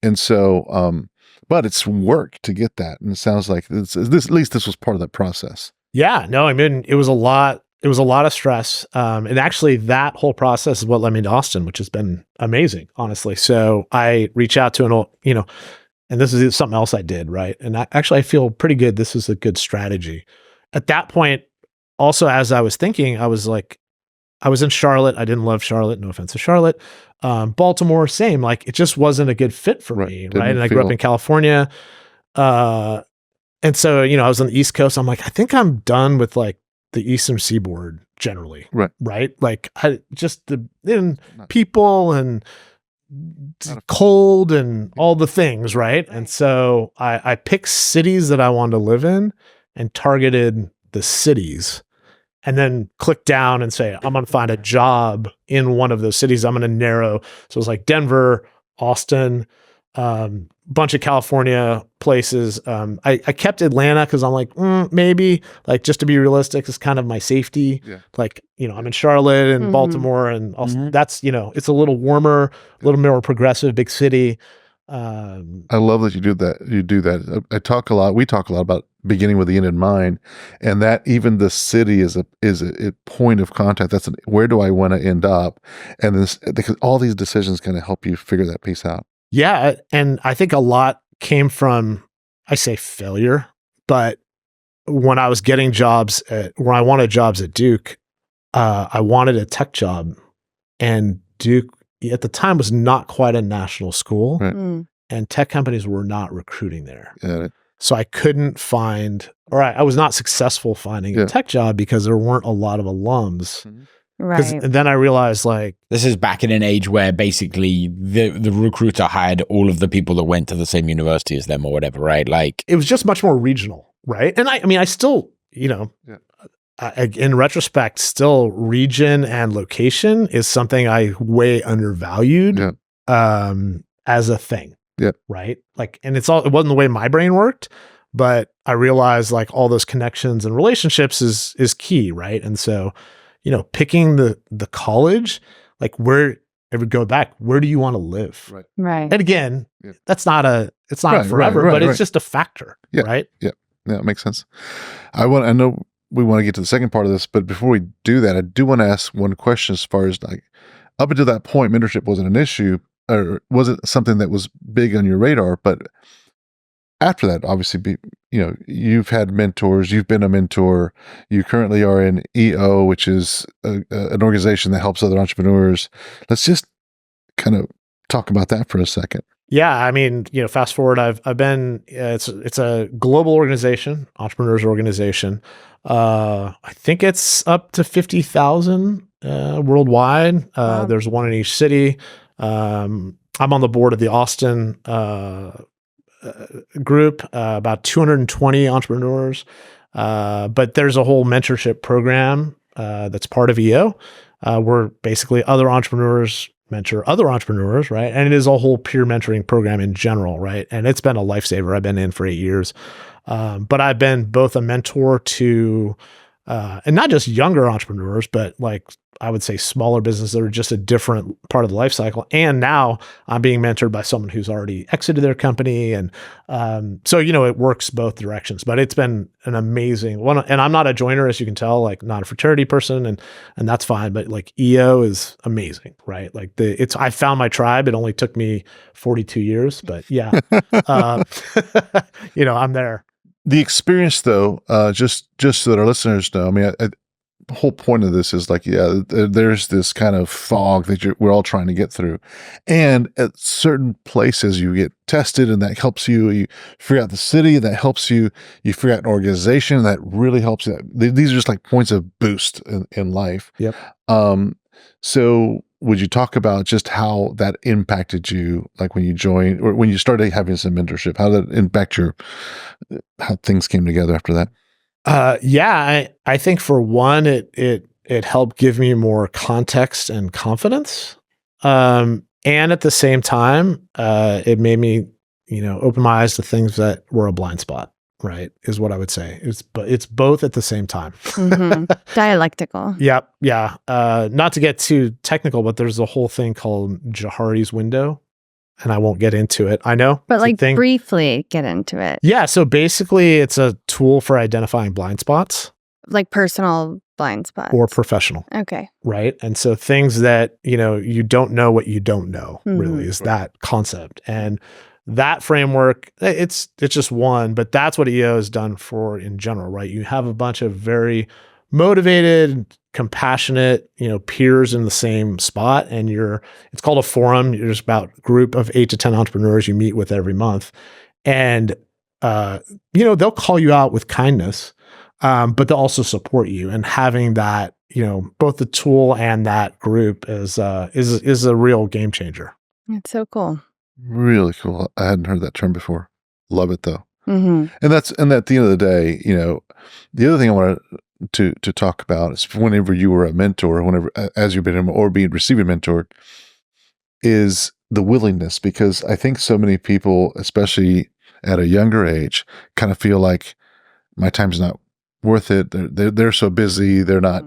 Speaker 2: And so, but it's work to get that. And it sounds like at least this was part of that process.
Speaker 5: Yeah, no, it was a lot. It was a lot of stress. And actually that whole process is what led me to Austin, which has been amazing, honestly. So I reach out to and this is something else I did, right? And I feel pretty good. This is a good strategy. At that point, also, as I was thinking, I was like, I was in Charlotte. I didn't love Charlotte. No offense to Charlotte. Baltimore, same. Like it just wasn't a good fit for me, right? And I grew up in California. And so, I was on the East Coast. I'm like, I think I'm done with like the Eastern Seaboard generally. Right. Like people and cold and all the things. Right. And so I picked cities that I wanted to live in and targeted the cities and then click down and say, I'm going to find a job in one of those cities. I'm going to narrow. So it's like Denver, Austin, bunch of California places. I kept Atlanta because I'm like, maybe, like, just to be realistic, is kind of my safety. Yeah. Like, I'm in Charlotte and Baltimore, and also, that's, it's a little warmer, a little more progressive, big city.
Speaker 2: I love that you do that. We talk a lot about beginning with the end in mind, and that even the city is a point of contact. Where do I want to end up? And this, because all these decisions kind of help you figure that piece out.
Speaker 5: Yeah. And I think a lot came from, I say failure, but when I was getting jobs where I wanted jobs at Duke, I wanted a tech job, and Duke at the time was not quite a national school, and tech companies were not recruiting there. So I couldn't find, or I was not successful finding a tech job because there weren't a lot of alums.
Speaker 4: Right.
Speaker 5: And then I realized, like,
Speaker 3: this is back in an age where basically the recruiter hired all of the people that went to the same university as them or whatever, right? Like,
Speaker 5: it was just much more regional, right? And I still, in retrospect, still region and location is something I way undervalued as a thing.
Speaker 2: Yeah.
Speaker 5: Right. Like, and it wasn't the way my brain worked, but I realized like all those connections and relationships is key. Right. And so, picking the college, like where do you want to live?
Speaker 4: Right.
Speaker 5: And again, it's not forever, but it's just a factor.
Speaker 2: Yeah.
Speaker 5: Right.
Speaker 2: Yeah. Yeah. It makes sense. I know we want to get to the second part of this, but before we do that, I do want to ask one question as far as, like, up until that point, mentorship wasn't an issue, or wasn't something that was big on your radar. But after that, obviously, you've had mentors, you've been a mentor, you currently are in EO, which is an organization that helps other entrepreneurs. Let's just kind of talk about that for a second.
Speaker 5: Yeah, fast forward, I've been, it's a global organization, entrepreneurs organization. I think it's up to 50,000 worldwide. Wow. There's one in each city. I'm on the board of the Austin group, about 220 entrepreneurs. But there's a whole mentorship program that's part of EO, where basically other entrepreneurs mentor other entrepreneurs, right? And it is a whole peer mentoring program in general, right? And it's been a lifesaver. I've been in for 8 years. But I've been both a mentor to and not just younger entrepreneurs, but like I would say smaller businesses that are just a different part of the life cycle. And now I'm being mentored by someone who's already exited their company. And so, it works both directions, but it's been an amazing one. And I'm not a joiner, as you can tell, like not a fraternity person, and that's fine. But like EO is amazing, right? Like I found my tribe. It only took me 42 years, but yeah, I'm there.
Speaker 2: The experience, though, just so that our listeners know, I mean, the whole point of this is like, there's this kind of fog that we're all trying to get through. And at certain places you get tested, and that helps you. You figure out the city, that helps you. You figure out an organization that really helps you. These are just like points of boost in life.
Speaker 5: Yep.
Speaker 2: So would you talk about just how that impacted you, like when you joined or when you started having some mentorship, how that impact how things came together after that?
Speaker 5: I think for one, it helped give me more context and confidence. And at the same time, it made me, open my eyes to things that were a blind spot, right? Is what I would say. It's both at the same time.
Speaker 4: Mm-hmm. Dialectical.
Speaker 5: Yep. Yeah. Not to get too technical, but there's a whole thing called Johari's window, and I won't get into it. I know.
Speaker 4: But briefly get into it.
Speaker 5: Yeah. So basically it's a tool for identifying blind spots.
Speaker 4: Like personal blind spots.
Speaker 5: Or professional.
Speaker 4: Okay.
Speaker 5: Right. And so things that, you don't know what you don't know, really is that concept. And that framework, it's just one, but that's what EO has done for in general, right? You have a bunch of very motivated, compassionate, peers in the same spot. And it's called a forum. There's about a group of 8 to 10 entrepreneurs you meet with every month. And, they'll call you out with kindness, but they'll also support you. And having that, both the tool and that group is a real game changer.
Speaker 4: It's so cool.
Speaker 2: Really cool. I hadn't heard that term before. Love it though.
Speaker 4: Mm-hmm.
Speaker 2: And at the end of the day, the other thing I wanted to talk about is whenever you were a mentor, as you've been or being receiving mentored, is the willingness, because I think so many people, especially at a younger age, kind of feel like my time's not worth it. They're so busy. They're not,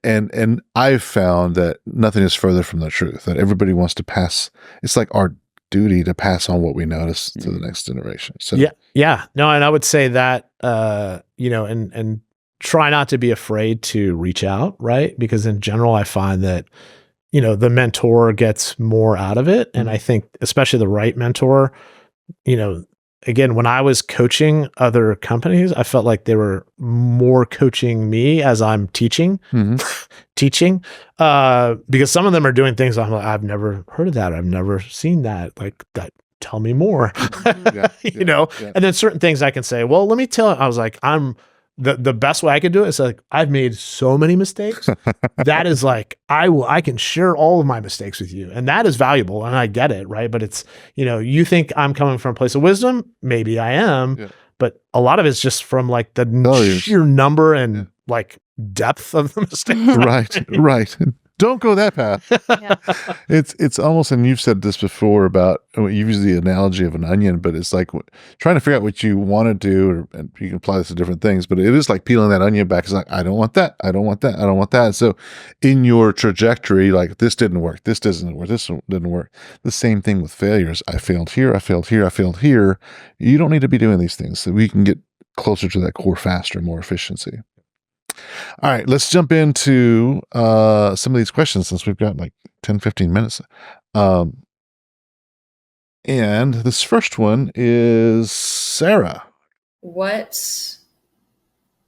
Speaker 2: and I've found that nothing is further from the truth, that everybody wants to pass. It's like our duty to pass on what we notice to the next generation. So
Speaker 5: yeah. No, and I would say that, and try not to be afraid to reach out, right? Because in general, I find that, the mentor gets more out of it. And I think especially the right mentor, again, when I was coaching other companies, I felt like they were more coaching me as I'm teaching, because some of them are doing things I'm like, I've never heard of that. I've never seen that. Like that. Tell me more, And then certain things I can say, well, let me tell you, I was like, the best way I could do it is like, I've made so many mistakes. That is like, I can share all of my mistakes with you. And that is valuable. And I get it. Right. But it's, you think I'm coming from a place of wisdom. Maybe I am, but a lot of it's just from like the sheer number and like depth of the mistakes.
Speaker 2: Right. Don't go that path. It's almost, and you've said this before about, you've used the analogy of an onion, but it's like trying to figure out what you want to do, and you can apply this to different things, but it is like peeling that onion back. It's like, I don't want that. I don't want that. I don't want that. So in your trajectory, like this didn't work. This doesn't work. This didn't work. The same thing with failures. I failed here. I failed here. I failed here. You don't need to be doing these things, so we can get closer to that core faster, more efficiency. All right, let's jump into some of these questions since we've got like 10, 15 minutes. And this first one is Sarah.
Speaker 6: What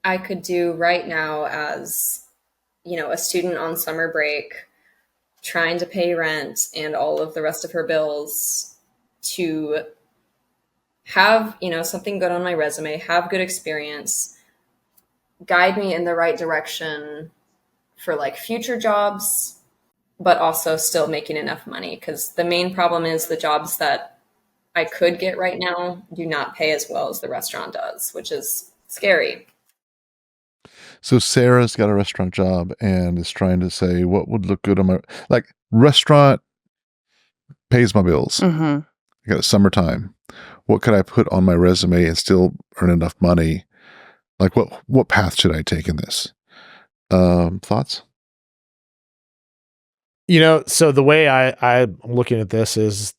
Speaker 6: I could do right now as, a student on summer break, trying to pay rent and all of the rest of her bills, to have, something good on my resume, have good experience, guide me in the right direction for like future jobs, but also still making enough money. Because the main problem is the jobs that I could get right now do not pay as well as the restaurant does, which is scary.
Speaker 2: So Sarah's got a restaurant job and is trying to say, what would look good on my, like, restaurant pays my bills. I got a summertime. What could I put on my resume and still earn enough money Like what path should I take in this? Thoughts?
Speaker 5: So the way I'm looking at this is,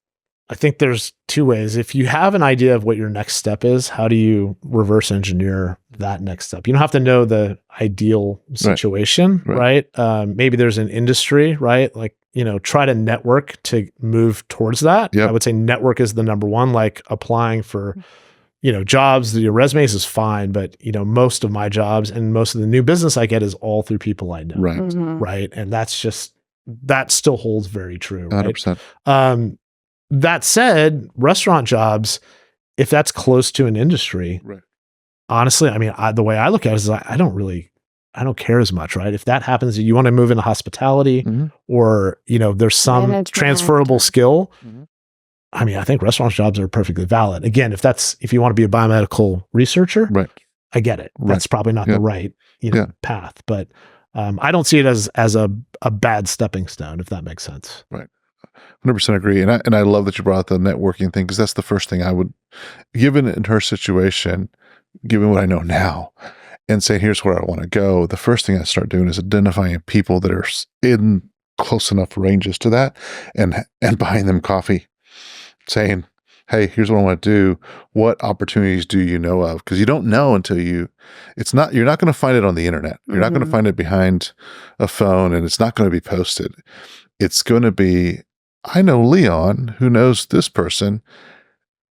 Speaker 5: I think there's two ways. If you have an idea of what your next step is, how do you reverse engineer that next step? You don't have to know the ideal situation, right? Maybe there's an industry, right? Like, try to network to move towards that.
Speaker 2: Yep.
Speaker 5: I would say network is the number one, like applying for, jobs. Your resumes is fine, but, most of my jobs and most of the new business I get is all through people I know.
Speaker 2: Right.
Speaker 4: Mm-hmm.
Speaker 5: Right. And that still holds very true. Right?
Speaker 2: 100%.
Speaker 5: That said, restaurant jobs, if that's close to an industry, honestly, I mean, the way I look at it is I don't care as much, right? If that happens, you want to move into hospitality or, there's some
Speaker 4: Management.
Speaker 5: transferable skill. I mean, I think restaurant jobs are perfectly valid. Again, if you want to be a biomedical researcher, I get it. That's probably not the right, path, but I don't see it as a bad stepping stone, if that makes sense.
Speaker 2: Right. 100% agree. And I love that you brought up the networking thing, because that's the first thing I would, given in her situation, given what I know now, and say, here's where I want to go. The first thing I start doing is identifying people that are in close enough ranges to that and buying them coffee, saying, hey, here's what I want to do. What opportunities do you know of? Because you don't know until you're not going to find it on the internet. You're not going to find it behind a phone, and it's not going to be posted. It's going to be, I know Leon who knows this person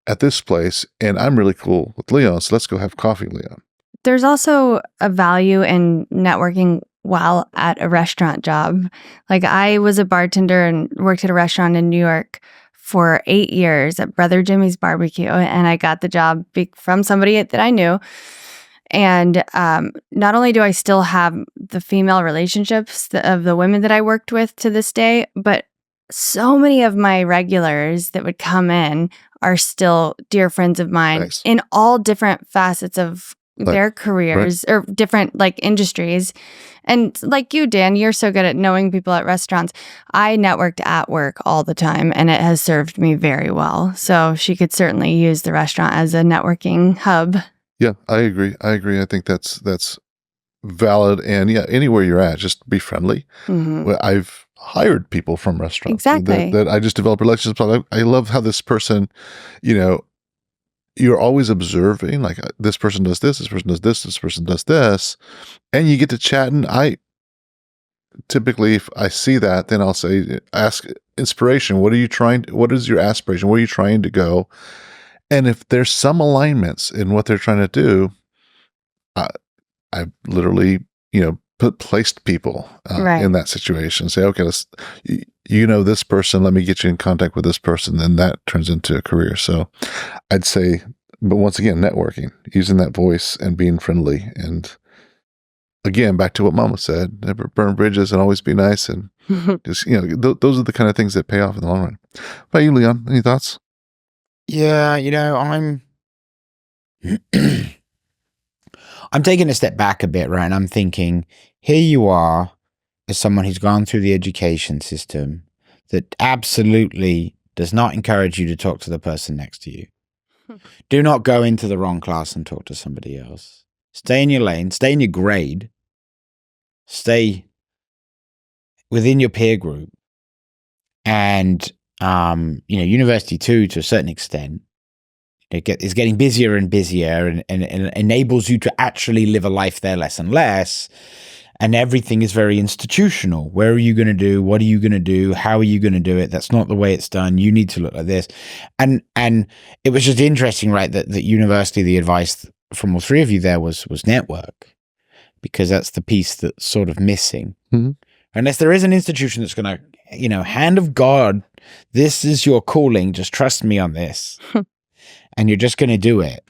Speaker 2: at this place, and I'm really cool with Leon, so let's go have coffee, Leon.
Speaker 4: There's also a value in networking while at a restaurant job. Like, I was a bartender and worked at a restaurant in New York for 8 years at Brother Jimmy's Barbecue, and I got the job from somebody that I knew. And not only do I still have the female relationships of the women that I worked with to this day, but so many of my regulars that would come in are still dear friends of mine in all different facets of their careers or different industries. And like you, Dan, you're so good at knowing people at restaurants. I networked at work all the time, and it has served me very well. So she could certainly use the restaurant as a networking hub.
Speaker 2: Yeah, I agree. I think that's valid. And anywhere you're at, just be friendly. Well, I've hired people from restaurants that I just develop relationships with. I love how this person, you're always observing, like, this person does this person does this person does this, and you get to chatting. I typically, if I see that, then I'll say, ask inspiration. What is your aspiration? Where are you trying to go? And if there's some alignments in what they're trying to do, I've literally, placed people in that situation. Say, okay, let's, this person, let me get you in contact with this person. Then that turns into a career. So I'd say, but once again, networking, using that voice and being friendly. And again, back to what Mama said, never burn bridges and always be nice. And just, those are the kind of things that pay off in the long run. How about you, Leon? Any thoughts?
Speaker 3: Yeah, I'm taking a step back a bit, right? And I'm thinking, here you are as someone who's gone through the education system that absolutely does not encourage you to talk to the person next to you. Do not go into the wrong class and talk to somebody else. Stay in your lane, stay in your grade, stay within your peer group. And university too, to a certain extent, is getting busier and busier and enables you to actually live a life there less and less. And everything is very institutional. Where are you going to do? What are you going to do? How are you going to do it? That's not the way it's done. You need to look like this. And it was just interesting, right, that university, the advice from all three of you there was network, because that's the piece that's sort of missing. Unless there is an institution that's going to, hand of God, this is your calling, just trust me on this. And you're just going to do it.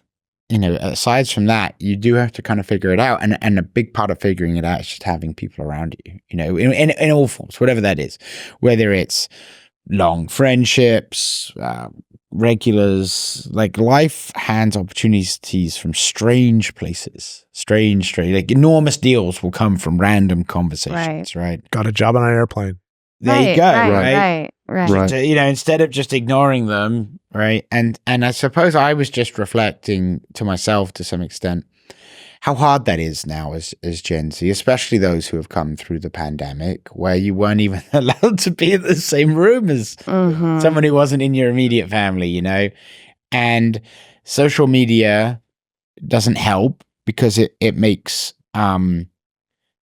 Speaker 3: Aside from that, you do have to kind of figure it out. And a big part of figuring it out is just having people around you, in all forms, whatever that is, whether it's long friendships, regulars, like life hands opportunities from strange places, strange, like enormous deals will come from random conversations, right?
Speaker 5: Got a job on an airplane.
Speaker 3: There you go, right?
Speaker 4: Right.
Speaker 3: Instead of just ignoring them, right? And I suppose I was just reflecting to myself to some extent how hard that is now as Gen Z, especially those who have come through the pandemic, where you weren't even allowed to be in the same room as someone who wasn't in your immediate family, you know? And social media doesn't help because it makes,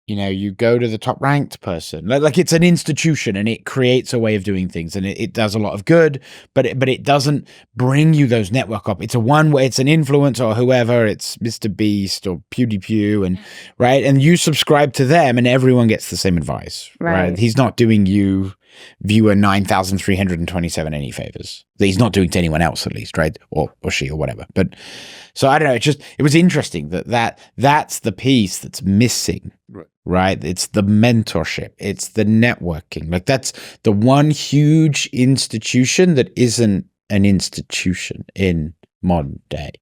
Speaker 3: you know, you go to the top ranked person, like it's an institution and it creates a way of doing things, and it does a lot of good, but it doesn't bring you those network up. It's a one way, it's an influencer or whoever, it's Mr. Beast or PewDiePie, and right. And you subscribe to them and everyone gets the same advice, right? He's not doing you, viewer 9,327 any favors that he's not doing to anyone else, at least, right? Or she or whatever. But so I don't know. It was interesting that's the piece that's missing, right? It's the mentorship, it's the networking. Like that's the one huge institution that isn't an institution in modern day.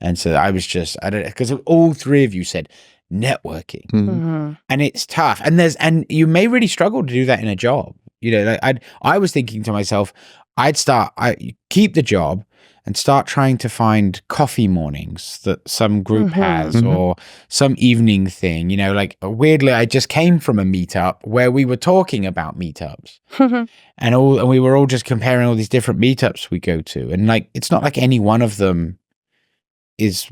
Speaker 3: And so I don't know, because all three of you said networking, and it's tough. And you may really struggle to do that in a job. You know, like I was thinking to myself, I'd keep the job and start trying to find coffee mornings that some group has, or some evening thing. You know, like weirdly, I just came from a meetup where we were talking about meetups, and we were all just comparing all these different meetups we go to, and like it's not like any one of them is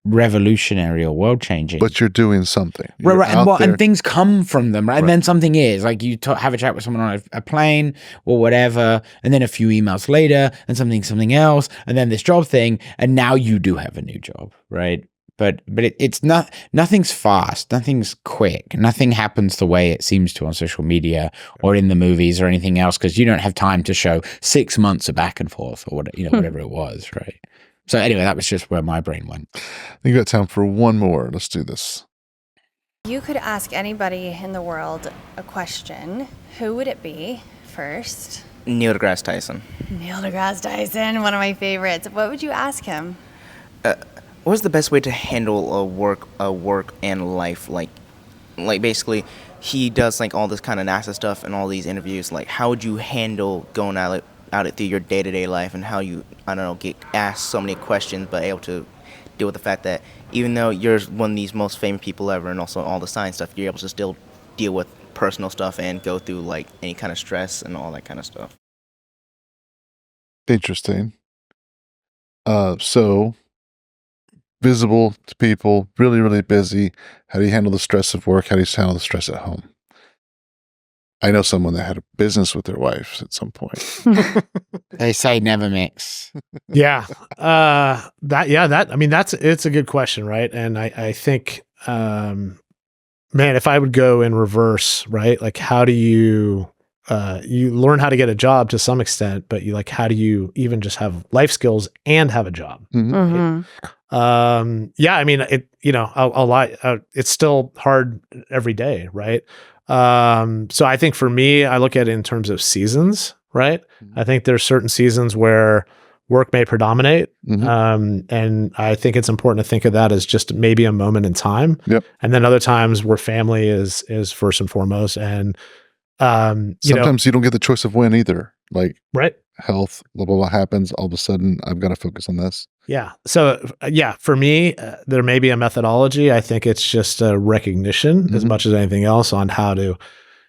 Speaker 3: revolutionary or world changing, but
Speaker 2: you're doing something,
Speaker 3: right? And things come from them, right? And then something is like you have a chat with someone on a plane or whatever, and then a few emails later, and something else, and then this job thing, and now you do have a new job, right? But it's not, nothing's fast, nothing's quick, nothing happens the way it seems to on social media or in the movies or anything else, because you don't have time to show 6 months of back and forth or whatever it was, right? So anyway, that was just where my brain went.
Speaker 2: I think you got time for one more. Let's do this.
Speaker 4: You could ask anybody in the world a question. Who would it be first?
Speaker 7: Neil deGrasse Tyson.
Speaker 4: Neil deGrasse Tyson, one of my favorites. What would you ask him?
Speaker 7: What's the best way to handle a work and life? Like basically, he does like all this kind of NASA stuff and all these interviews. Like, how would you handle going out it through your day-to-day life, and how you, I don't know, get asked so many questions but able to deal with the fact that even though you're one of these most famous people ever and also all the science stuff, you're able to still deal with personal stuff and go through like any kind of stress and all that kind of stuff.
Speaker 2: Interesting. So visible to people, really, really busy. How do you handle the stress of work? How do you handle the stress at home? I know someone that had a business with their wife at some point.
Speaker 3: They say never mix.
Speaker 5: Yeah. It's a good question, right? And I think, man, if I would go in reverse, right? Like, how do you learn how to get a job to some extent, but how do you even just have life skills and have a job? Right? I mean, I'll lie. It's still hard every day, right? So I think for me, I look at it in terms of seasons, right? I think there's certain seasons where work may predominate. And I think it's important to think of that as just maybe a moment in time.
Speaker 2: Yep.
Speaker 5: And then other times where family is first and foremost. And,
Speaker 2: sometimes you don't get the choice of when either. Like,
Speaker 5: right.
Speaker 2: Health, blah, blah, blah happens. All of a sudden, I've got to focus on this.
Speaker 5: Yeah. So, for me, there may be a methodology. I think it's just a recognition as much as anything else on how to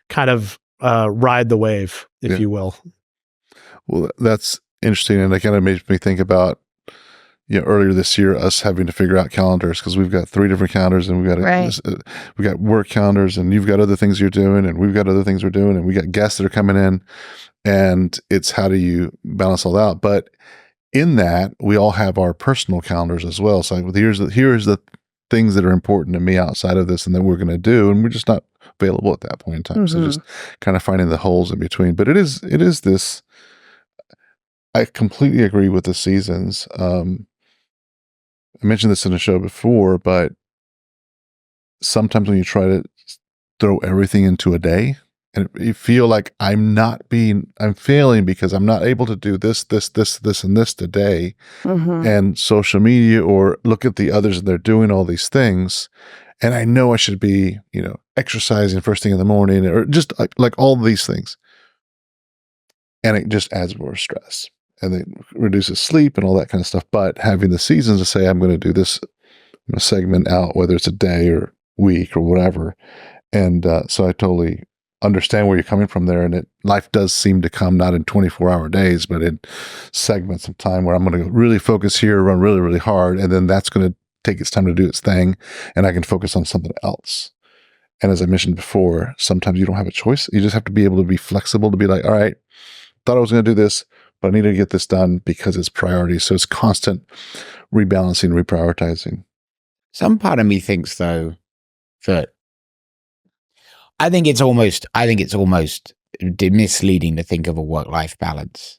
Speaker 5: kind of ride the wave, if you will. Well,
Speaker 2: that's interesting. And it kind of made me think about, earlier this year, us having to figure out calendars, because we've got 3 different calendars, and we got work calendars, and you've got other things you're doing, and we've got other things we're doing, and we got guests that are coming in, and it's how do you balance all that out? But in that, we all have our personal calendars as well. So here's the things that are important to me outside of this, and that we're going to do, and we're just not available at that point in time. So just kind of finding the holes in between. But it is this. I completely agree with the seasons. I mentioned this in a show before, but sometimes when you try to throw everything into a day, and you feel like I'm failing because I'm not able to do this, and this today, and social media, or look at the others and they're doing all these things, and I know I should be, exercising first thing in the morning, or just like all these things, and it just adds more stress. And it reduces sleep and all that kind of stuff. But having the seasons to say, I'm going to do this segment out, whether it's a day or week or whatever. And so I totally understand where you're coming from there. And life does seem to come not in 24-hour days, but in segments of time where I'm going to really focus here, run really, really hard. And then that's going to take its time to do its thing. And I can focus on something else. And as I mentioned before, sometimes you don't have a choice. You just have to be able to be flexible to be like, all right, thought I was going to do this, but I need to get this done because it's priority. So it's constant rebalancing, reprioritizing.
Speaker 3: Some part of me thinks though that I think it's almost misleading to think of a work-life balance.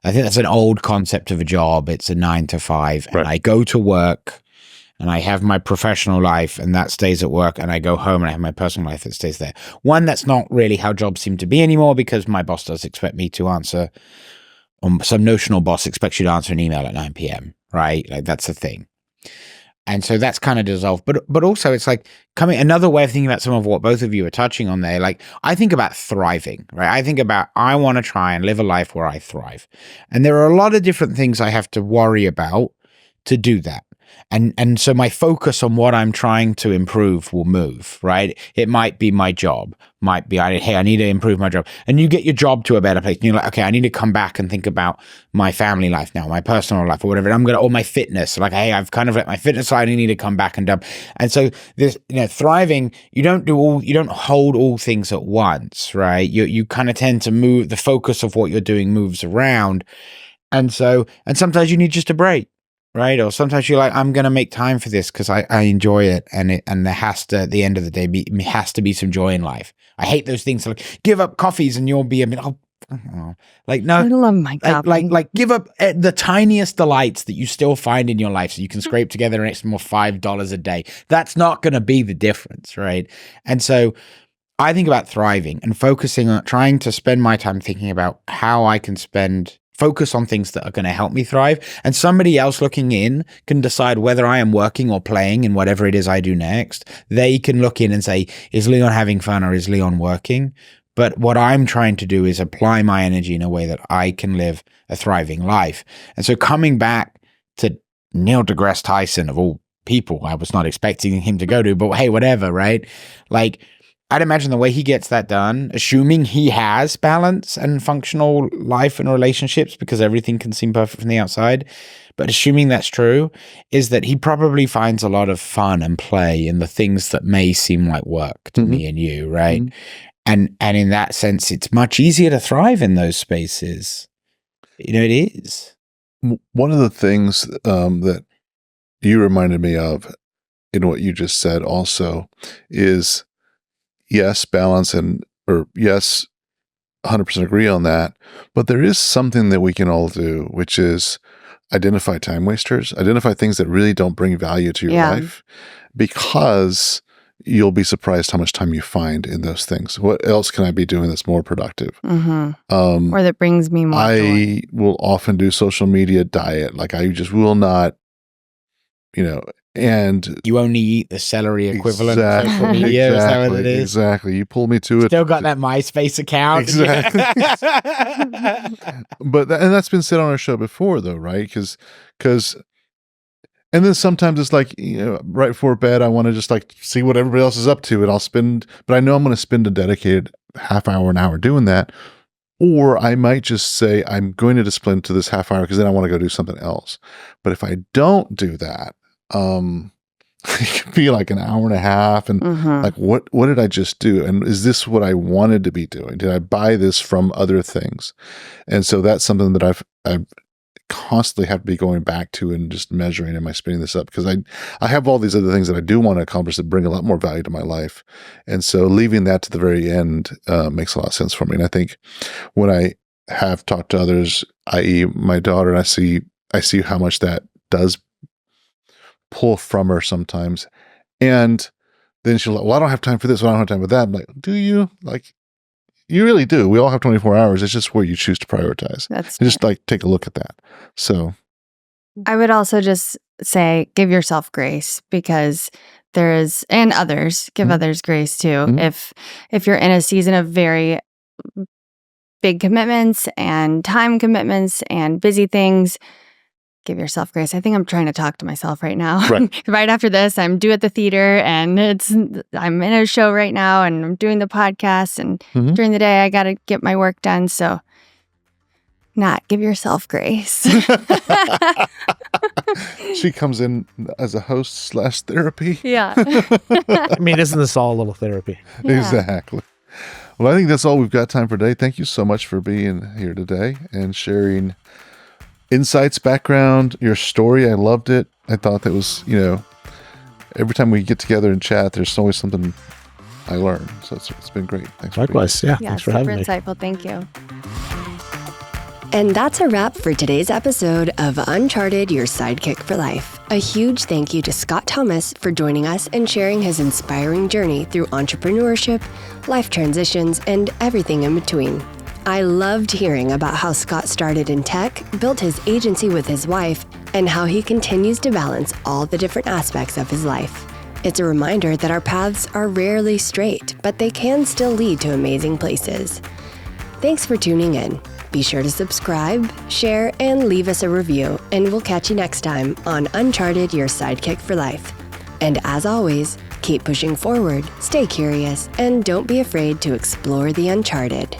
Speaker 3: I think that's an old concept of a job. It's a 9 to 5, and I go to work and I have my professional life and that stays at work, and I go home and I have my personal life that stays there. One, that's not really how jobs seem to be anymore, because my boss does expect me to answer, some notional boss expects you to answer an email at 9 p.m., right? Like that's a thing. And so that's kind of dissolved. But also it's like another way of thinking about some of what both of you are touching on there. Like I think about thriving, right? I think about, I want to try and live a life where I thrive. And there are a lot of different things I have to worry about to do that. And so my focus on what I'm trying to improve will move, right? It might be my job, might be, hey, I need to improve my job. And you get your job to a better place. And you're like, okay, I need to come back and think about my family life now, my personal life or whatever. And or my fitness. Like, hey, I've kind of let my fitness side, I need to come back and dump. And so this, thriving, you don't hold all things at once, right? You kind of tend to move, the focus of what you're doing moves around. And sometimes you need just a break. Right. Or sometimes you're like, I'm going to make time for this because I enjoy it. And there has to, at the end of the day, has to be some joy in life. I hate those things like give up coffees and you'll be a bit, like, no,
Speaker 4: I love my coffee.
Speaker 3: like give up the tiniest delights that you still find in your life so you can scrape together an extra more $5 a day. That's not going to be the difference. Right. And so I think about thriving and focusing on trying to spend my time thinking about how I can focus on things that are going to help me thrive, and somebody else looking in can decide whether I am working or playing in whatever it is I do next. They can look in and say, is Leon having fun or is Leon working? But what I'm trying to do is apply my energy in a way that I can live a thriving life. And so coming back to Neil deGrasse Tyson, of all people, I was not expecting him to go to, but hey, whatever, right? Like, I'd imagine the way he gets that done, assuming he has balance and functional life and relationships, because everything can seem perfect from the outside, but assuming that's true, is that he probably finds a lot of fun and play in the things that may seem like work to me and you, right? And in that sense, it's much easier to thrive in those spaces. It is.
Speaker 2: One of the things that you reminded me of in what you just said also is, yes, balance or yes, 100% agree on that. But there is something that we can all do, which is identify time wasters, identify things that really don't bring value to your life, because you'll be surprised how much time you find in those things. What else can I be doing that's more productive?
Speaker 4: Or that brings me more joy.
Speaker 2: I will often do social media diet. Like I just will not, and
Speaker 3: you only eat the celery equivalent of social media. Is that what it is?
Speaker 2: Exactly. You pull me to it.
Speaker 3: Still got that MySpace account.
Speaker 2: Exactly. But that's been said on our show before, though, right? Because, and then sometimes it's like, right before bed, I want to just like see what everybody else is up to, and but I know I'm going to spend a dedicated half hour, an hour doing that. Or I might just say, I'm going to discipline to this half hour because then I want to go do something else. But if I don't do that, it could be like an hour and a half, and like, what did I just do? And is this what I wanted to be doing? Did I buy this from other things? And so that's something that I've constantly have to be going back to and just measuring, am I spinning this up? Because I have all these other things that I do want to accomplish that bring a lot more value to my life. And so leaving that to the very end makes a lot of sense for me. And I think when I have talked to others, i.e. my daughter, and I see how much that does pull from her sometimes. And then she'll like, well, I don't have time for this, I don't have time for that. I'm like, do you? Like, you really do. We all have 24 hours. It's just where you choose to prioritize. Just like take a look at that. So
Speaker 4: I would also just say, give yourself grace, because there is, and others, give others grace too. If you're in a season of very big commitments and time commitments and busy things, give yourself grace. I think I'm trying to talk to myself right now.
Speaker 2: Right.
Speaker 4: Right after this, I'm due at the theater and I'm in a show right now and I'm doing the podcast and during the day I got to get my work done. So give yourself grace.
Speaker 2: She comes in as a host / therapy.
Speaker 4: Yeah.
Speaker 5: I mean, isn't this all a little therapy?
Speaker 4: Yeah.
Speaker 2: Exactly. Well, I think that's all we've got time for today. Thank you so much for being here today and sharing insights, background, your story. I loved it. I thought that was, every time we get together and chat, there's always something I learn. So it's been great. Thanks.
Speaker 5: Likewise. Yeah.
Speaker 4: Yeah,
Speaker 5: Thanks for
Speaker 4: super
Speaker 5: having me.
Speaker 4: insightful. Thank you.
Speaker 1: And that's a wrap for today's episode of Uncharted, Your Sidekick for Life. A huge thank you to Scott Thomas for joining us and sharing his inspiring journey through entrepreneurship, life transitions, and everything in between. I loved hearing about how Scott started in tech, built his agency with his wife, and how he continues to balance all the different aspects of his life. It's a reminder that our paths are rarely straight, but they can still lead to amazing places. Thanks for tuning in. Be sure to subscribe, share, and leave us a review, and we'll catch you next time on Uncharted, Your Sidekick for Life. And as always, keep pushing forward, stay curious, and don't be afraid to explore the uncharted.